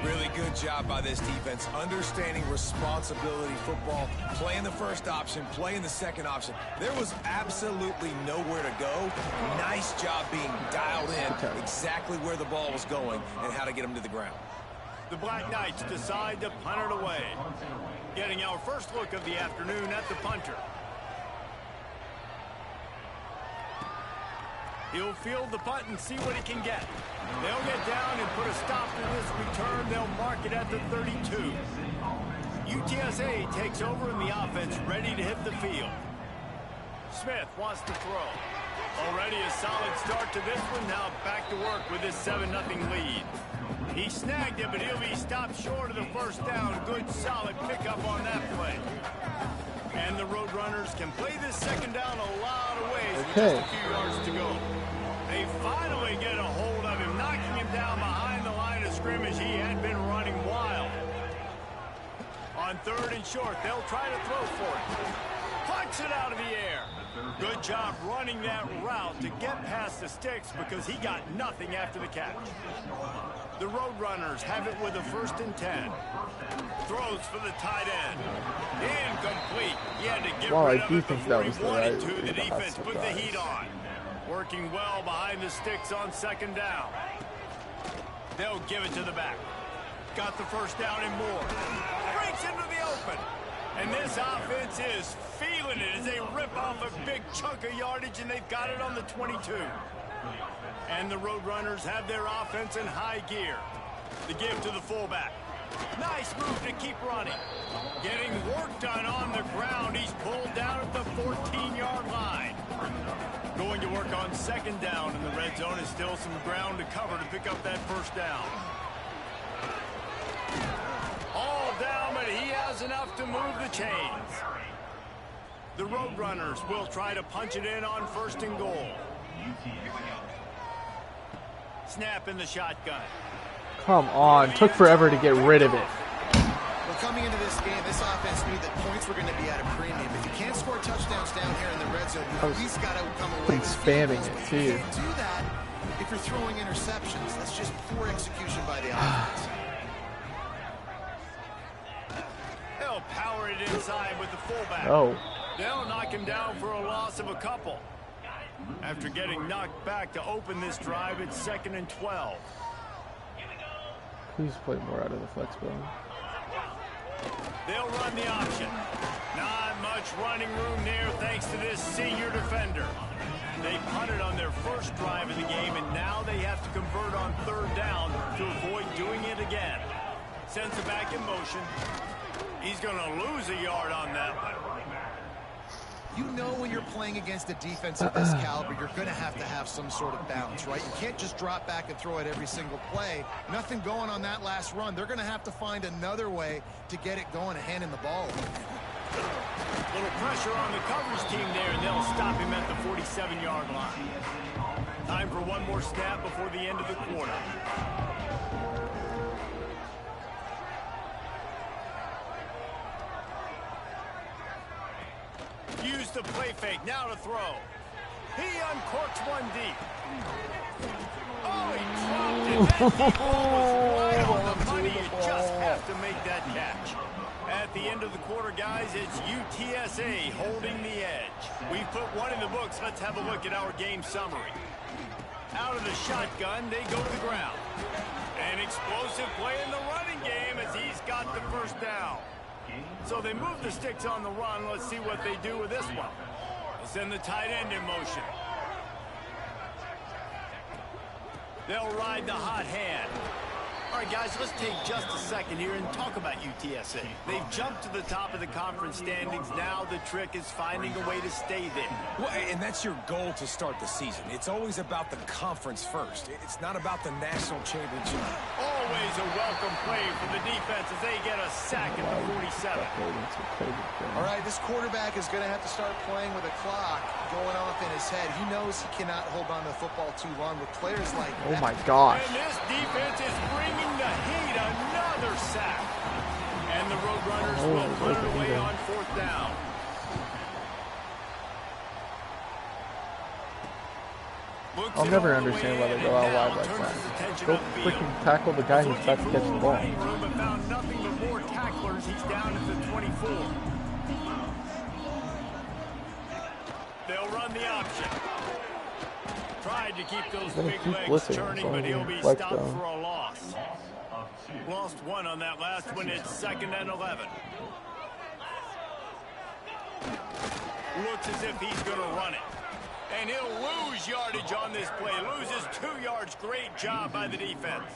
Really good job by this defense, understanding responsibility football, playing the first option, playing the second option. There was absolutely nowhere to go. Nice job being dialed in exactly where the ball was going and how to get them to the ground. The Black Knights decide to punt it away. Getting our first look of the afternoon at the punter. He'll field the punt and see what he can get. They'll get down and put a stop to this return. They'll mark it at the 32. UTSA takes over in the offense, ready to hit the field. Smith wants to throw. Already a solid start to this one. Now back to work with his 7-0 lead. He snagged it, but he'll be stopped short of the first down. Good, solid pickup on that play. And the Roadrunners can play this second down a lot of ways with just a few yards to go. They finally get a hold of him, knocking him down behind the line of scrimmage. He had been running wild. On 3rd and short, they'll try to throw for it. Punch it out of the air. Good job running that route to get past the sticks because he got nothing after the catch. The Roadrunners have it with a 1st and 10. Throws for the tight end. Incomplete. He had to get rid of it before he wanted to. The defense put the heat on. Working well behind the sticks on 2nd down. They'll give it to the back. Got the first down and more. Breaks into the open. And this offense is feeling it as they rip off a big chunk of yardage, and they've got it on the 22. And the Roadrunners have their offense in high gear. The give to the fullback. Nice move to keep running. Getting work done on the ground. He's pulled down at the 14-yard line. Going to work on 2nd down in the red zone. Is still some ground to cover to pick up that first down. All down, but he has enough to move the chains. The Roadrunners will try to punch it in on 1st and goal. Snap in the shotgun. Come on. Took forever to get rid of it. Well, coming into this game, this offense knew that points were going to be at a premium. If you can't score touchdowns down here in the red zone, you at least got to come away with spamming it, too. You can't do that if you're throwing interceptions. That's just poor execution by the offense. They'll power it inside with the fullback. Oh. They'll knock him down for a loss of a couple. After getting knocked back to open this drive, it's 2nd and 12. Please play more out of the flex ball. They'll run the option. Not much running room there thanks to this senior defender. They punted on their first drive of the game, and now they have to convert on 3rd down to avoid doing it again. Sends it back in motion. He's going to lose a yard on that one. You know when you're playing against a defense of this caliber, you're going to have some sort of bounce, right? You can't just drop back and throw it every single play. Nothing going on that last run. They're going to have to find another way to get it going and hand in the ball. Little pressure on the coverage team there, and they'll stop him at the 47-yard line. Time for one more snap before the end of the quarter. Use the play fake, now to throw. He uncorks one deep. Oh, he dropped it. That deep ball was right on the money. You just have to make that catch. At the end of the quarter, guys, it's UTSA holding the edge. We've put one in the books. Let's have a look at our game summary. Out of the shotgun, they go to the ground. An explosive play in the running game as he's got the first down. So they move the sticks on the run. Let's see what they do with this one. They'll send the tight end in motion. They'll ride the hot hand. All right, guys, let's take just a second here and talk about UTSA. They've jumped to the top of the conference standings. Now the trick is finding a way to stay there. Well, and that's your goal to start the season. It's always about the conference first. It's not about the national championship. Always a welcome play for the defense as they get a sack at the 47. All right, this quarterback is going to have to start playing with a clock. going off in his head. He knows he cannot hold on to the football too long with players like that. Oh my gosh. And this defense is bringing the heat. Another sack. And the Roadrunners will put it away on 4th down. I'll never understand why they go out wide like that. Go freaking tackle the guy who's about to catch the ball. Found nothing but more tacklers. He's down at the 24. They'll run the option. Tried to keep those big legs turning, but he'll be stopped for a loss. Lost one on that last one. It's 2nd and 11. Looks as if he's going to run it. And he'll lose yardage on this play. Loses 2 yards. Great job by the defense.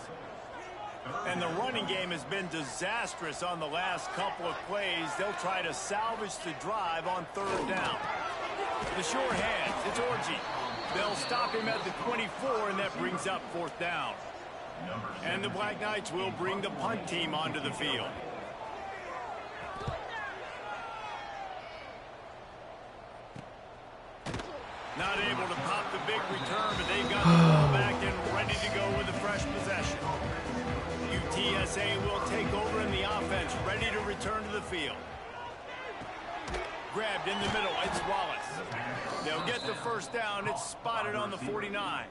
And the running game has been disastrous on the last couple of plays. They'll try to salvage the drive on 3rd down. The sure hands. It's Orji. They'll stop him at the 24, and that brings up 4th down. And the Black Knights will bring the punt team onto the field. Not able to pop the big return, but they've got the ball back and ready to go with a fresh possession. UTSA will take over in the offense, ready to return to the field. Grabbed in the middle, it's Wallace. They'll get the 1st down. It's spotted on the 49.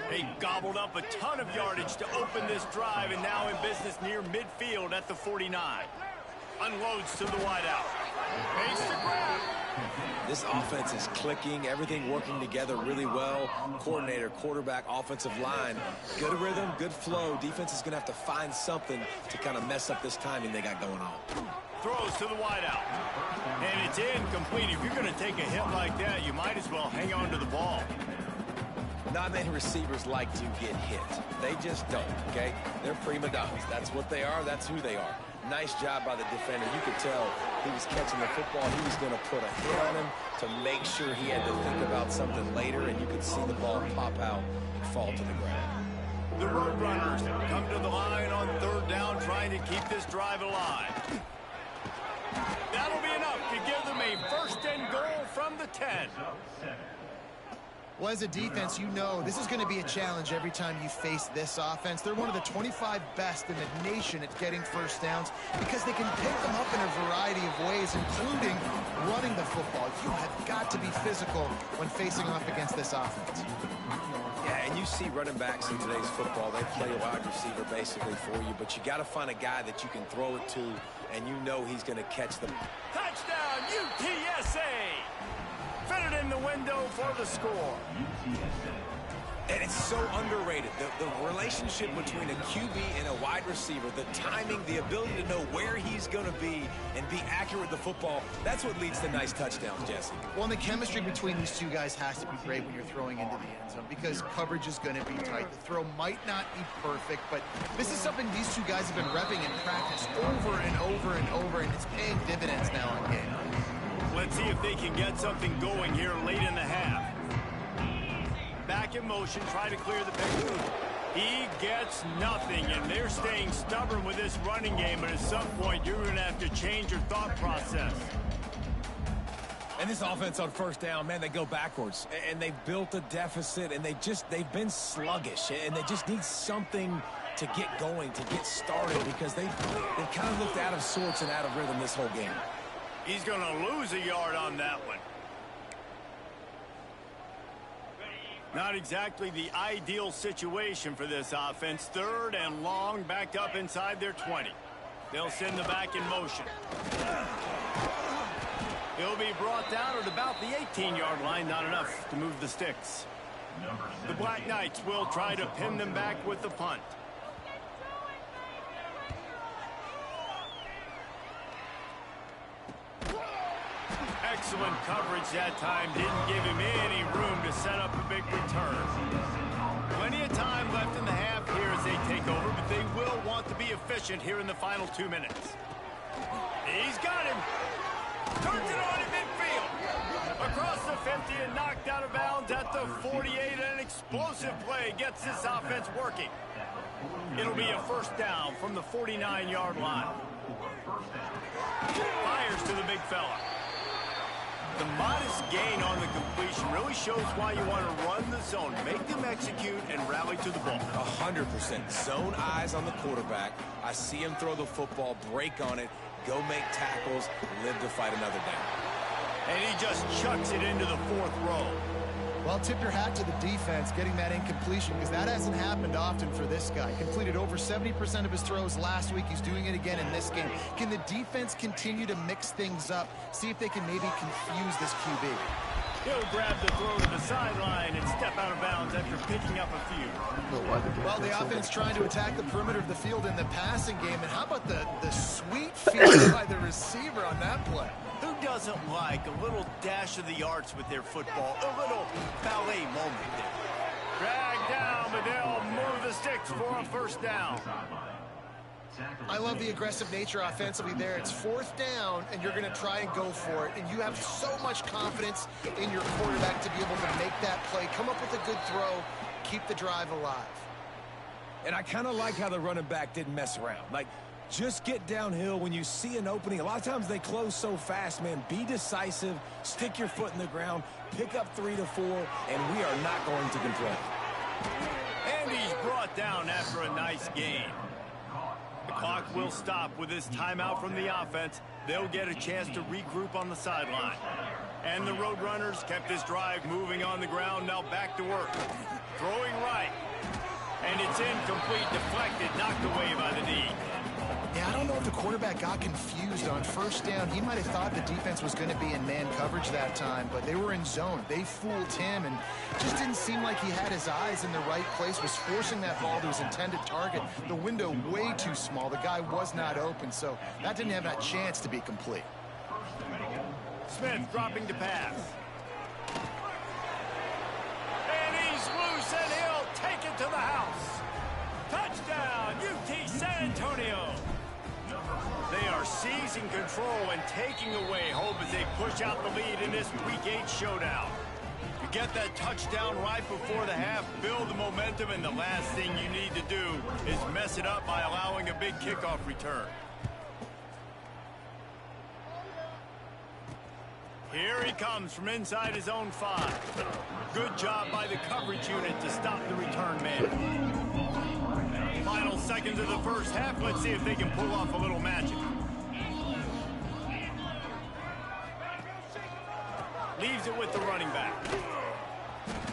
They gobbled up a ton of yardage to open this drive, and now in business near midfield at the 49. Unloads to the wideout. Makes the grab. This offense is clicking, everything working together really well. Coordinator, quarterback, offensive line, good rhythm, good flow. Defense is going to have to find something to kind of mess up this timing they got going on. Throws to the wideout. And it's incomplete. If you're going to take a hit like that, you might as well hang on to the ball. Not many receivers like to get hit. They just don't, okay? They're prima donnas. That's what they are. That's who they are. Nice job by the defender. You could tell he was catching the football. He was going to put a hit on him to make sure he had to think about something later, and you could see the ball pop out and fall to the ground. The Roadrunners come to the line on 3rd down, trying to keep this drive alive. That'll be enough to give them a 1st and goal from the 10. Well, as a defense, you know this is going to be a challenge every time you face this offense. They're one of the 25 best in the nation at getting 1st downs because they can pick them up in a variety of ways, including running the football. You have got to be physical when facing off against this offense. Yeah, and you see running backs in today's football, they play a wide receiver basically for you, but you got to find a guy that you can throw it to, and you know he's going to catch them. Touchdown, UTSA! Fitted in the window for the score. And it's so underrated. The relationship between a QB and a wide receiver, the timing, the ability to know where he's going to be and be accurate with the football, that's what leads to nice touchdowns, Jesse. Well, and the chemistry between these two guys has to be great when you're throwing into the end zone because coverage is going to be tight. The throw might not be perfect, but this is something these two guys have been repping in practice over and over and over, and it's paying dividends now on game. Let's see if they can get something going here late in the half. Back in motion, try to clear the pick. He gets nothing, and they're staying stubborn with this running game, but at some point, you're going to have to change your thought process. And this offense on 1st down, man, they go backwards. And they built a deficit, and they've been sluggish, and they just need something to get going, to get started, because they've kind of looked out of sorts and out of rhythm this whole game. He's going to lose a yard on that one. Not exactly the ideal situation for this offense. 3rd and long, backed up inside their 20. They'll send the back in motion. He'll be brought down at about the 18-yard line. Not enough to move the sticks. The Black Knights will try to pin them back with the punt. Excellent coverage that time. Didn't give him any room to set up a big return. Plenty of time left in the half here as they take over, but they will want to be efficient here in the final 2 minutes. He's got him. Turns it on in midfield. Across the 50 and knocked out of bounds at the 48. An explosive play gets this offense working. It'll be a 1st down from the 49-yard line. Fires to the big fella. The modest gain on the always shows why you want to run the zone, make them execute, and rally to the ball. 100%. Zone eyes on the quarterback. I see him throw the football, break on it, go make tackles, live to fight another down. And he just chucks it into the 4th row. Well, tip your hat to the defense getting that incompletion, because that hasn't happened often for this guy. Completed over 70% of his throws last week. He's doing it again in this game. Can the defense continue to mix things up, see if they can maybe confuse this QB? He'll grab the throw to the sideline and step out of bounds after picking up a few. Well, the offense trying to attack the perimeter of the field in the passing game. And how about the sweet feed by the receiver on that play? Who doesn't like a little dash of the arts with their football? A little ballet moment there. Dragged down, but they'll move the sticks for a first down. I love the aggressive nature offensively there. It's 4th down, and you're going to try and go for it. And you have so much confidence in your quarterback to be able to make that play, come up with a good throw, keep the drive alive. And I kind of like how the running back didn't mess around. Like, just get downhill when you see an opening. A lot of times they close so fast, man. Be decisive, stick your foot in the ground, pick up 3 to 4, and we are not going to complain. And he's brought down after a nice gain. The clock will stop with this timeout from the offense. They'll get a chance to regroup on the sideline. And the Roadrunners kept this drive moving on the ground. Now back to work. Throwing right. And it's incomplete, deflected, knocked away by the knee. Yeah, I don't know if the quarterback got confused on 1st down. He might have thought the defense was going to be in man coverage that time, but they were in zone. They fooled him, and just didn't seem like he had his eyes in the right place, was forcing that ball to his intended target. The window way too small. The guy was not open, so that didn't have that chance to be complete. Smith dropping to pass. And he's loose, and he'll take it to the house. Touchdown, UT San Antonio. They are seizing control and taking away hope as they push out the lead in this Week 8 showdown. You get that touchdown right before the half, build the momentum, and the last thing you need to do is mess it up by allowing a big kickoff return. Here he comes from inside his own 5. Good job by the coverage unit to stop the return man. Final seconds of the first half. Let's see if they can pull off a little magic. Leaves it with the running back.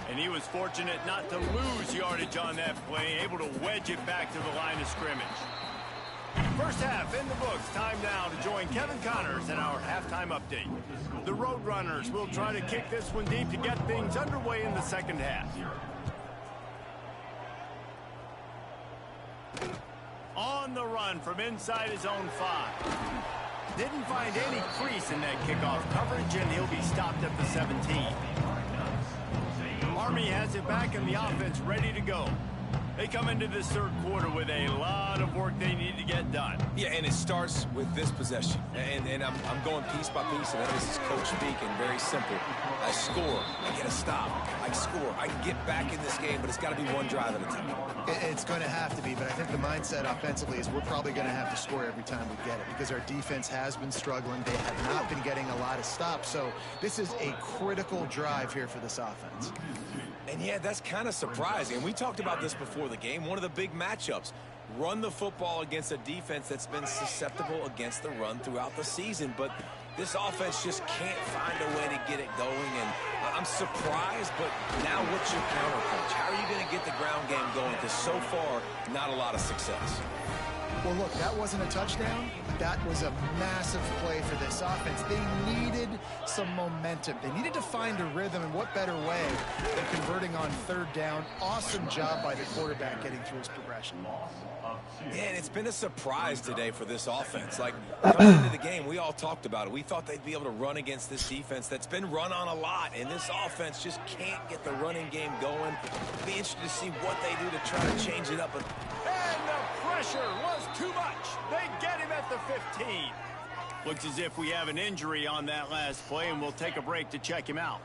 And he was fortunate not to lose yardage on that play, able to wedge it back to the line of scrimmage. First half in the books. Time now to join Kevin Connors in our halftime update. The Roadrunners will try to kick this one deep to get things underway in the second half. On the run from inside his own 5. Didn't find any crease in that kickoff coverage, and he'll be stopped at the 17. Army has it back and the offense ready to go. They come into this 3rd quarter with a lot of work they need to get done. Yeah, and it starts with this possession. And I'm going piece by piece, and this is coach speaking, very simple. I score, I get a stop, I score, I can get back in this game, but it's got to be one drive at a time. It's going to have to be, but I think the mindset offensively is we're probably going to have to score every time we get it, because our defense has been struggling. They have not been getting a lot of stops, so this is a critical drive here for this offense. And yeah, that's kind of surprising. And we talked about this before the game. One of the big matchups. Run the football against a defense that's been susceptible against the run throughout the season. But this offense just can't find a way to get it going. And I'm surprised, but now what's your counterpunch? How are you going to get the ground game going? Because so far, not a lot of success. Well, look, that wasn't a touchdown, but that was a massive play for this offense. They needed some momentum. They needed to find a rhythm, and what better way than converting on 3rd down. Awesome job by the quarterback getting through his progression. Yeah, and it's been a surprise today for this offense. Like, coming into the game, we all talked about it. We thought they'd be able to run against this defense that's been run on a lot, and this offense just can't get the running game going. It'll be interesting to see what they do to try to change it up. And the pressure was too much. They get him at the 15. Looks as if we have an injury on that last play, and we'll take a break to check him out.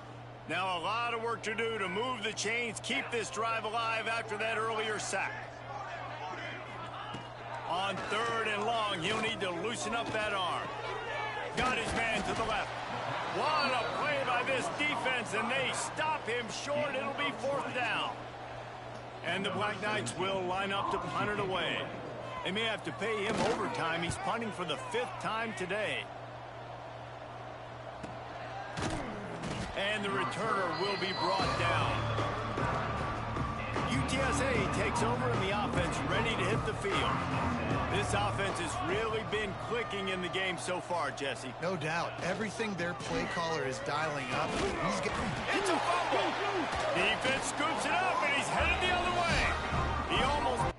Now a lot of work to do to move the chains, keep this drive alive after that earlier sack. On 3rd and long, he'll need to loosen up that arm. Got his man to the left. What a play by this defense, and they stop him short. It'll be 4th down. And the Black Knights will line up to punt it away. They may have to pay him overtime. He's punting for the 5th time today. And the returner will be brought down. UTSA takes over in the offense, ready to hit the field. This offense has really been clicking in the game so far, Jesse. No doubt. Everything their play caller is dialing up. He's getting... It's a fumble. Defense scoops it up, and he's headed the other way. He almost...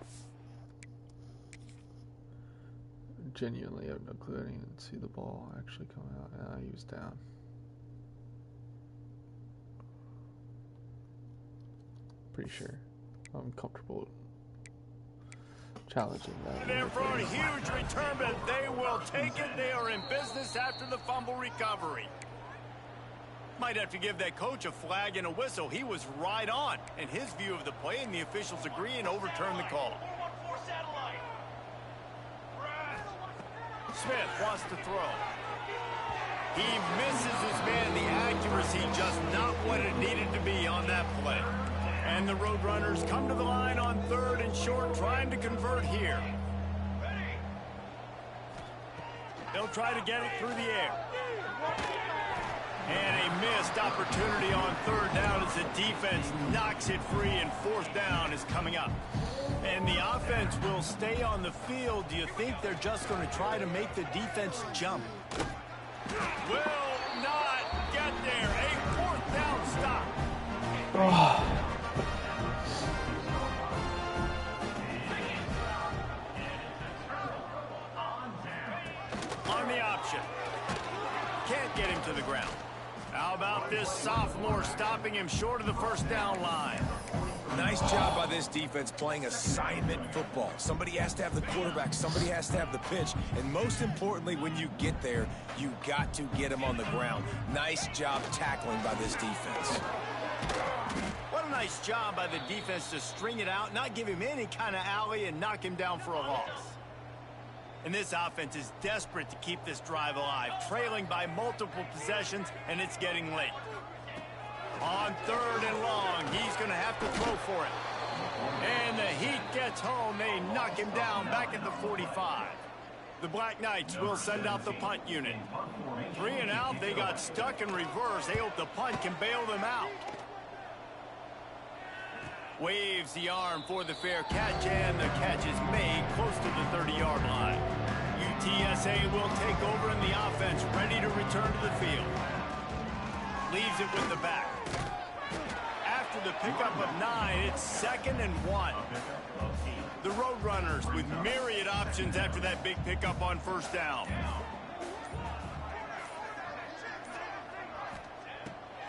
Genuinely have no clue. I didn't even see the ball actually come out. He was down. Pretty sure. I'm comfortable challenging that. There for a huge return, but they will take it. They are in business after the fumble recovery. Might have to give that coach a flag and a whistle. He was right on in his view of the play, and the officials agree and overturn the call. Smith wants to throw. He misses his man. The accuracy just not what it needed to be on that play. And the Roadrunners come to the line on 3rd and short, trying to convert here. They'll try to get it through the air. And a missed opportunity on 3rd down as the defense knocks it free, and 4th down is coming up. And the offense will stay on the field. Do you think they're just going to try to make the defense jump? Will not get there. A 4th down stop. On the option. Can't get him to the ground. How about this sophomore stopping him short of the 1st down line? Nice job by this defense playing assignment football. Somebody has to have the quarterback, somebody has to have the pitch, and most importantly, when you get there, you got to get him on the ground. Nice job tackling by this defense. What a nice job by the defense to string it out, not give him any kind of alley, and knock him down for a loss. And this offense is desperate to keep this drive alive, trailing by multiple possessions, and it's getting late. On 3rd and long, he's going to have to throw for it. And the Heat gets home. They knock him down back at the 45. The Black Knights will send out the punt unit. 3 and out, they got stuck in reverse. They hope the punt can bail them out. Waves the arm for the fair catch, and the catch is made close to the 30-yard line. UTSA will take over in the offense, ready to return to the field. Leaves it with the back. After the pickup of 9, it's 2nd and 1. The Roadrunners with myriad options after that big pickup on 1st down.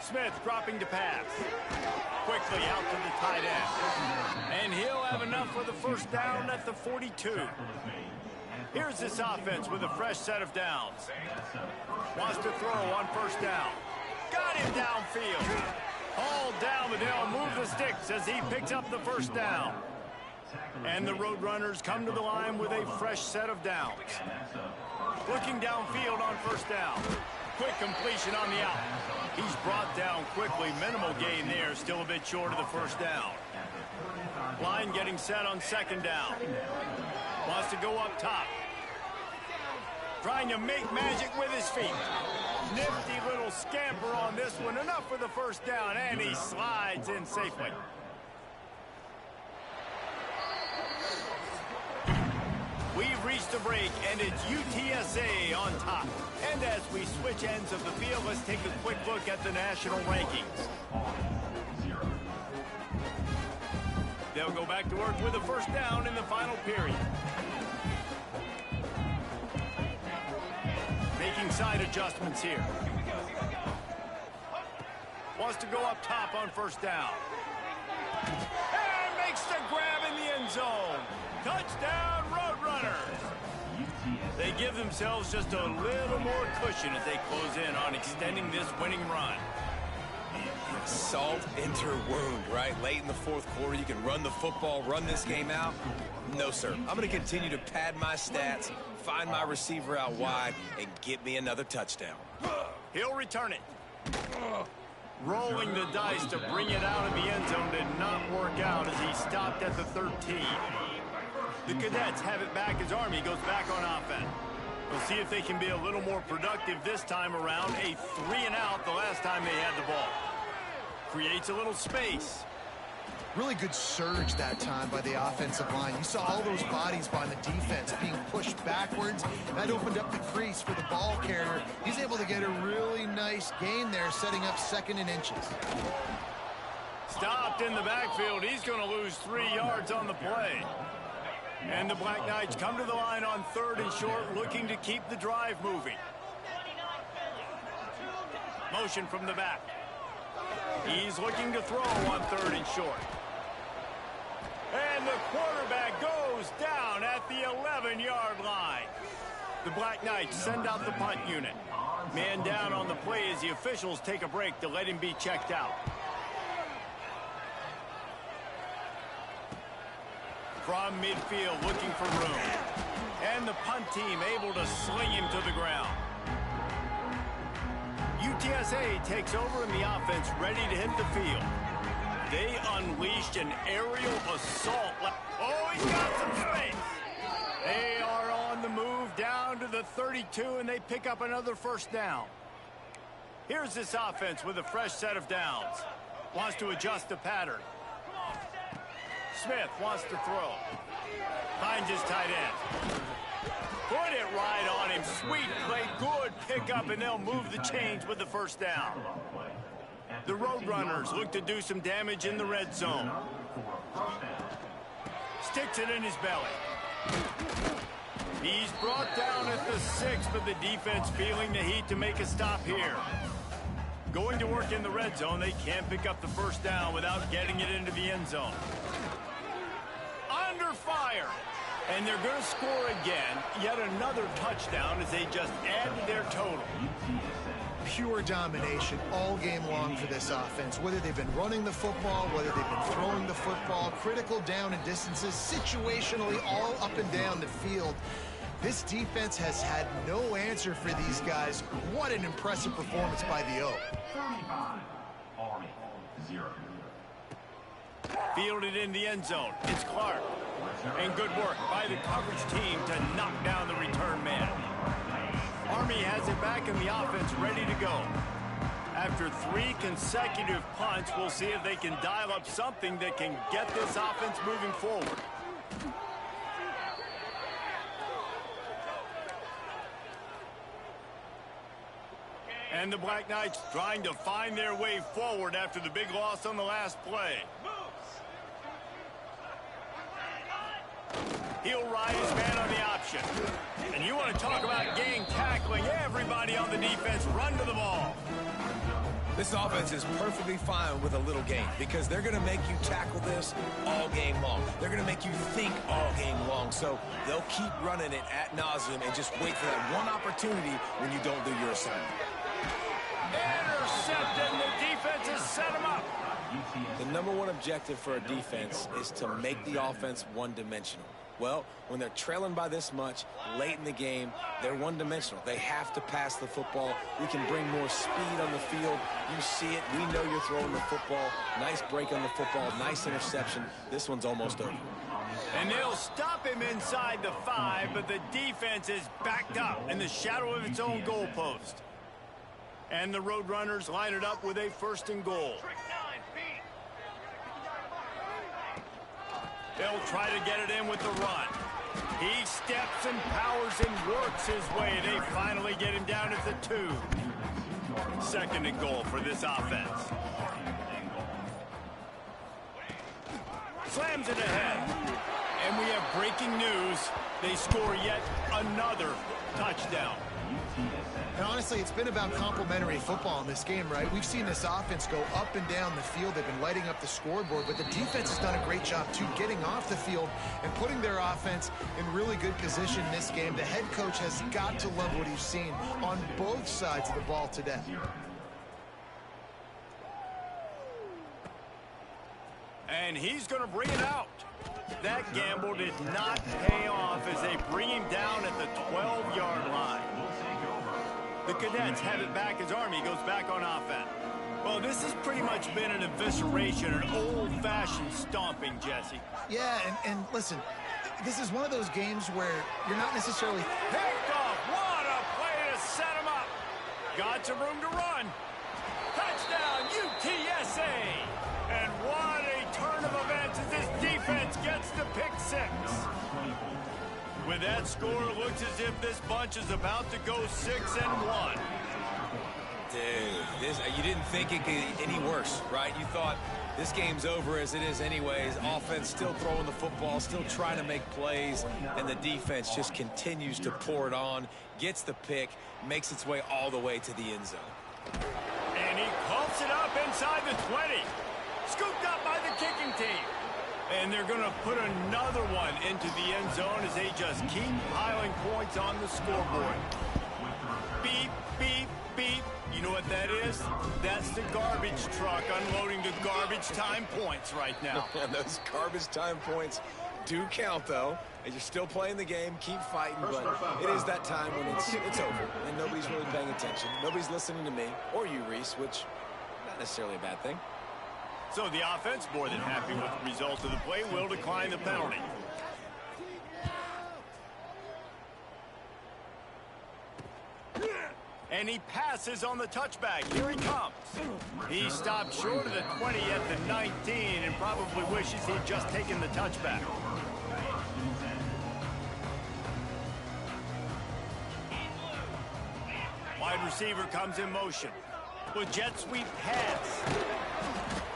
Smith dropping to pass. Quickly out to the tight end. And he'll have enough for the 1st down at the 42. Here's this offense with a fresh set of downs. Wants to throw on 1st down. Got him downfield. Hauled down, but they'll move the sticks as he picks up the 1st down. And the Roadrunners come to the line with a fresh set of downs. Looking downfield on 1st down. Quick completion on the out. He's brought down quickly. Minimal gain there. Still a bit short of the 1st down. Line getting set on 2nd down. Wants to go up top. Trying to make magic with his feet. Nifty little scamper on this one. Enough for the 1st down, and he slides in safely. We've reached a break, and it's UTSA on top. And as we switch ends of the field, let's take a quick look at the national rankings. They'll go back to work with a 1st down in the final period. Making side adjustments here. Wants to go up top on 1st down. And makes the grab in the end zone. Touchdown, Roadrunners. They give themselves just a little more cushion as they close in on extending this winning run. Salt into wound, right? Late in the 4th quarter, you can run the football, run this game out. No, sir. I'm going to continue to pad my stats, find my receiver out wide, and get me another touchdown. He'll return it. Rolling the dice to bring it out of the end zone did not work out as he stopped at the 13. The Cadets have it back as Army goes back on offense. We'll see if they can be a little more productive this time around. A 3-and-out the last time they had the ball. Creates a little space. Really good surge that time by the offensive line. You saw all those bodies by the defense being pushed backwards. That opened up the crease for the ball carrier. He's able to get a really nice gain there, setting up 2nd and inches. Stopped in the backfield. He's going to lose 3 yards on the play. And the Black Knights come to the line on 3rd and short, looking to keep the drive moving. Motion from the back. He's looking to throw on 3rd and short. And the quarterback goes down at the 11-yard line. The Black Knights send out the punt unit. Man down on the play as the officials take a break to let him be checked out. From midfield looking for room. And the punt team able to sling him to the ground. UTSA takes over in the offense, ready to hit the field. They unleashed an aerial assault. Oh, he's got some space. They are on the move down to the 32, and they pick up another 1st down. Here's this offense with a fresh set of downs. Wants to adjust the pattern. Smith wants to throw. Finds his tight end. Put it right on him. Sweet play. Good pickup, and they'll move the chains with the 1st down. The Roadrunners look to do some damage in the red zone. Sticks it in his belly. He's brought down at the 6, but the defense feeling the heat to make a stop here. Going to work in the red zone. They can't pick up the 1st down without getting it into the end zone. Under fire. And they're going to score again. Yet another touchdown as they just add to their total. Pure domination all game long for this offense. Whether they've been running the football, whether they've been throwing the football, critical down and distances, situationally all up and down the field. This defense has had no answer for these guys. What an impressive performance by the Oak. 35, Army, 0. Fielded in the end zone. It's Clark. And good work by the coverage team to knock down the return man. Army has it back in the offense, ready to go. After 3 consecutive punts, we'll see if they can dial up something that can get this offense moving forward. And the Black Knights trying to find their way forward after the big loss on the last play. He'll ride his man on the option. And you want to talk about gang tackling. Everybody on the defense run to the ball. This offense is perfectly fine with a little game because they're going to make you tackle this all game long. They're going to make you think all game long. So they'll keep running it ad nauseum and just wait for that one opportunity when you don't do your assignment. Intercepted, and the defense has set him up. The #1 objective for a defense is to make the offense one-dimensional. Well, when they're trailing by this much late in the game, they're one-dimensional. They have to pass the football. We can bring more speed on the field. You see it. We know you're throwing the football. Nice break on the football. Nice interception. This one's almost over. And they'll stop him inside the 5, but the defense is backed up in the shadow of its own goalpost. And the Roadrunners line it up with a 1st and goal. They'll try to get it in with the run. He steps and powers and works his way. They finally get him down at the 2. 2nd and goal for this offense. Slams it ahead. And we have breaking news. They score yet another touchdown. And honestly, it's been about complementary football in this game, right? We've seen this offense go up and down the field. They've been lighting up the scoreboard, but the defense has done a great job, too, getting off the field and putting their offense in really good position in this game. The head coach has got to love what he's seen on both sides of the ball today. And he's going to bring it out. That gamble did not pay off as they bring him down at the 12-yard line. The Cadets have it back as Army goes back on offense. Well, this has pretty much been an evisceration, an old-fashioned stomping, Jesse. Yeah, and listen, this is one of those games where you're not necessarily... Picked off! What a play to set him up! Got some room to run. Touchdown, UTSA! And what a turn of events as this defense gets the pick six. With that score, it looks as if this bunch is about to go 6-1. Dude, you didn't think it could get any worse, right? You thought this game's over as it is anyways. Offense still throwing the football, still trying to make plays, and the defense just continues to pour it on, gets the pick, makes its way all the way to the end zone. And he pumps it up inside the 20. Scooped up by the kicking team. And they're going to put another one into the end zone as they just keep piling points on the scoreboard. Beep, beep, beep. You know what that is? That's the garbage truck unloading the garbage time points right now. Those garbage time points do count, though. And you're still playing the game, keep fighting, but it is that time when it's over, and nobody's really paying attention. Nobody's listening to me, or you, Reese, which not necessarily a bad thing. So the offense, more than happy with the result of the play, will decline the penalty. And he passes on the touchback. Here he comes. He stopped short of the 20 at the 19 and probably wishes he'd just taken the touchback. Wide receiver comes in motion. With jet sweep pass.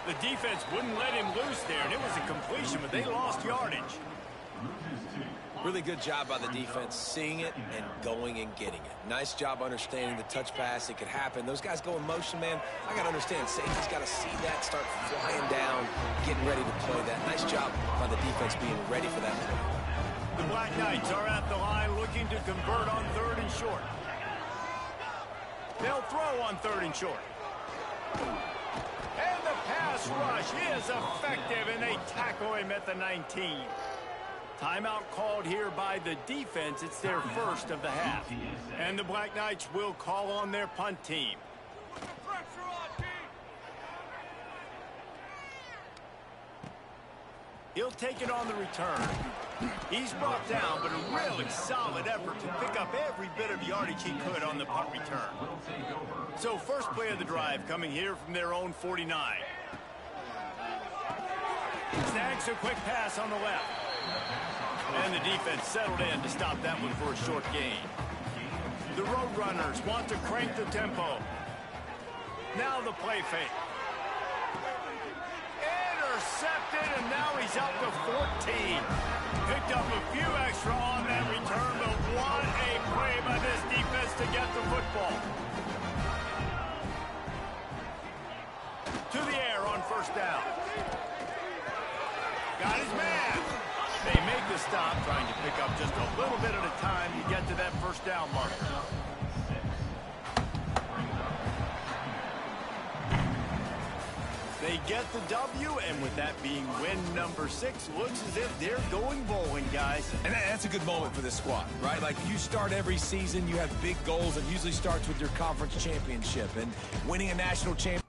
The defense wouldn't let him loose there, and it was a completion, but they lost yardage. Really good job by the defense, seeing it and going and getting it. Nice job understanding the touch pass. It could happen. Those guys go in motion, man. I got to understand, safety's got to see that, start flying down, getting ready to play that. Nice job by the defense being ready for that play. The Black Knights are at the line looking to convert on 3rd and short. They'll throw on 3rd and short. And the pass rush is effective, and they tackle him at the 19. Timeout called here by the defense. It's their first of the half. And the Black Knights will call on their punt team. He'll take it on the return. He's brought down, but a really solid effort to pick up every bit of yardage he could on the punt return. So first play of the drive coming here from their own 49. Snags a quick pass on the left. And the defense settled in to stop that one for a short gain. The Roadrunners want to crank the tempo. Now the play fake. Intercepted, and now he's up to 14. Picked up a few extra on that return, but what a play by this defense to get the football. To the air on 1st down. Got his man. They make the stop, trying to pick up just a little bit at a time to get to that 1st down marker. They get the W, and with that being win number 6, looks as if they're going bowling, guys. And that's a good moment for this squad, right? Like, you start every season, you have big goals. It usually starts with your conference championship, and winning a national championship.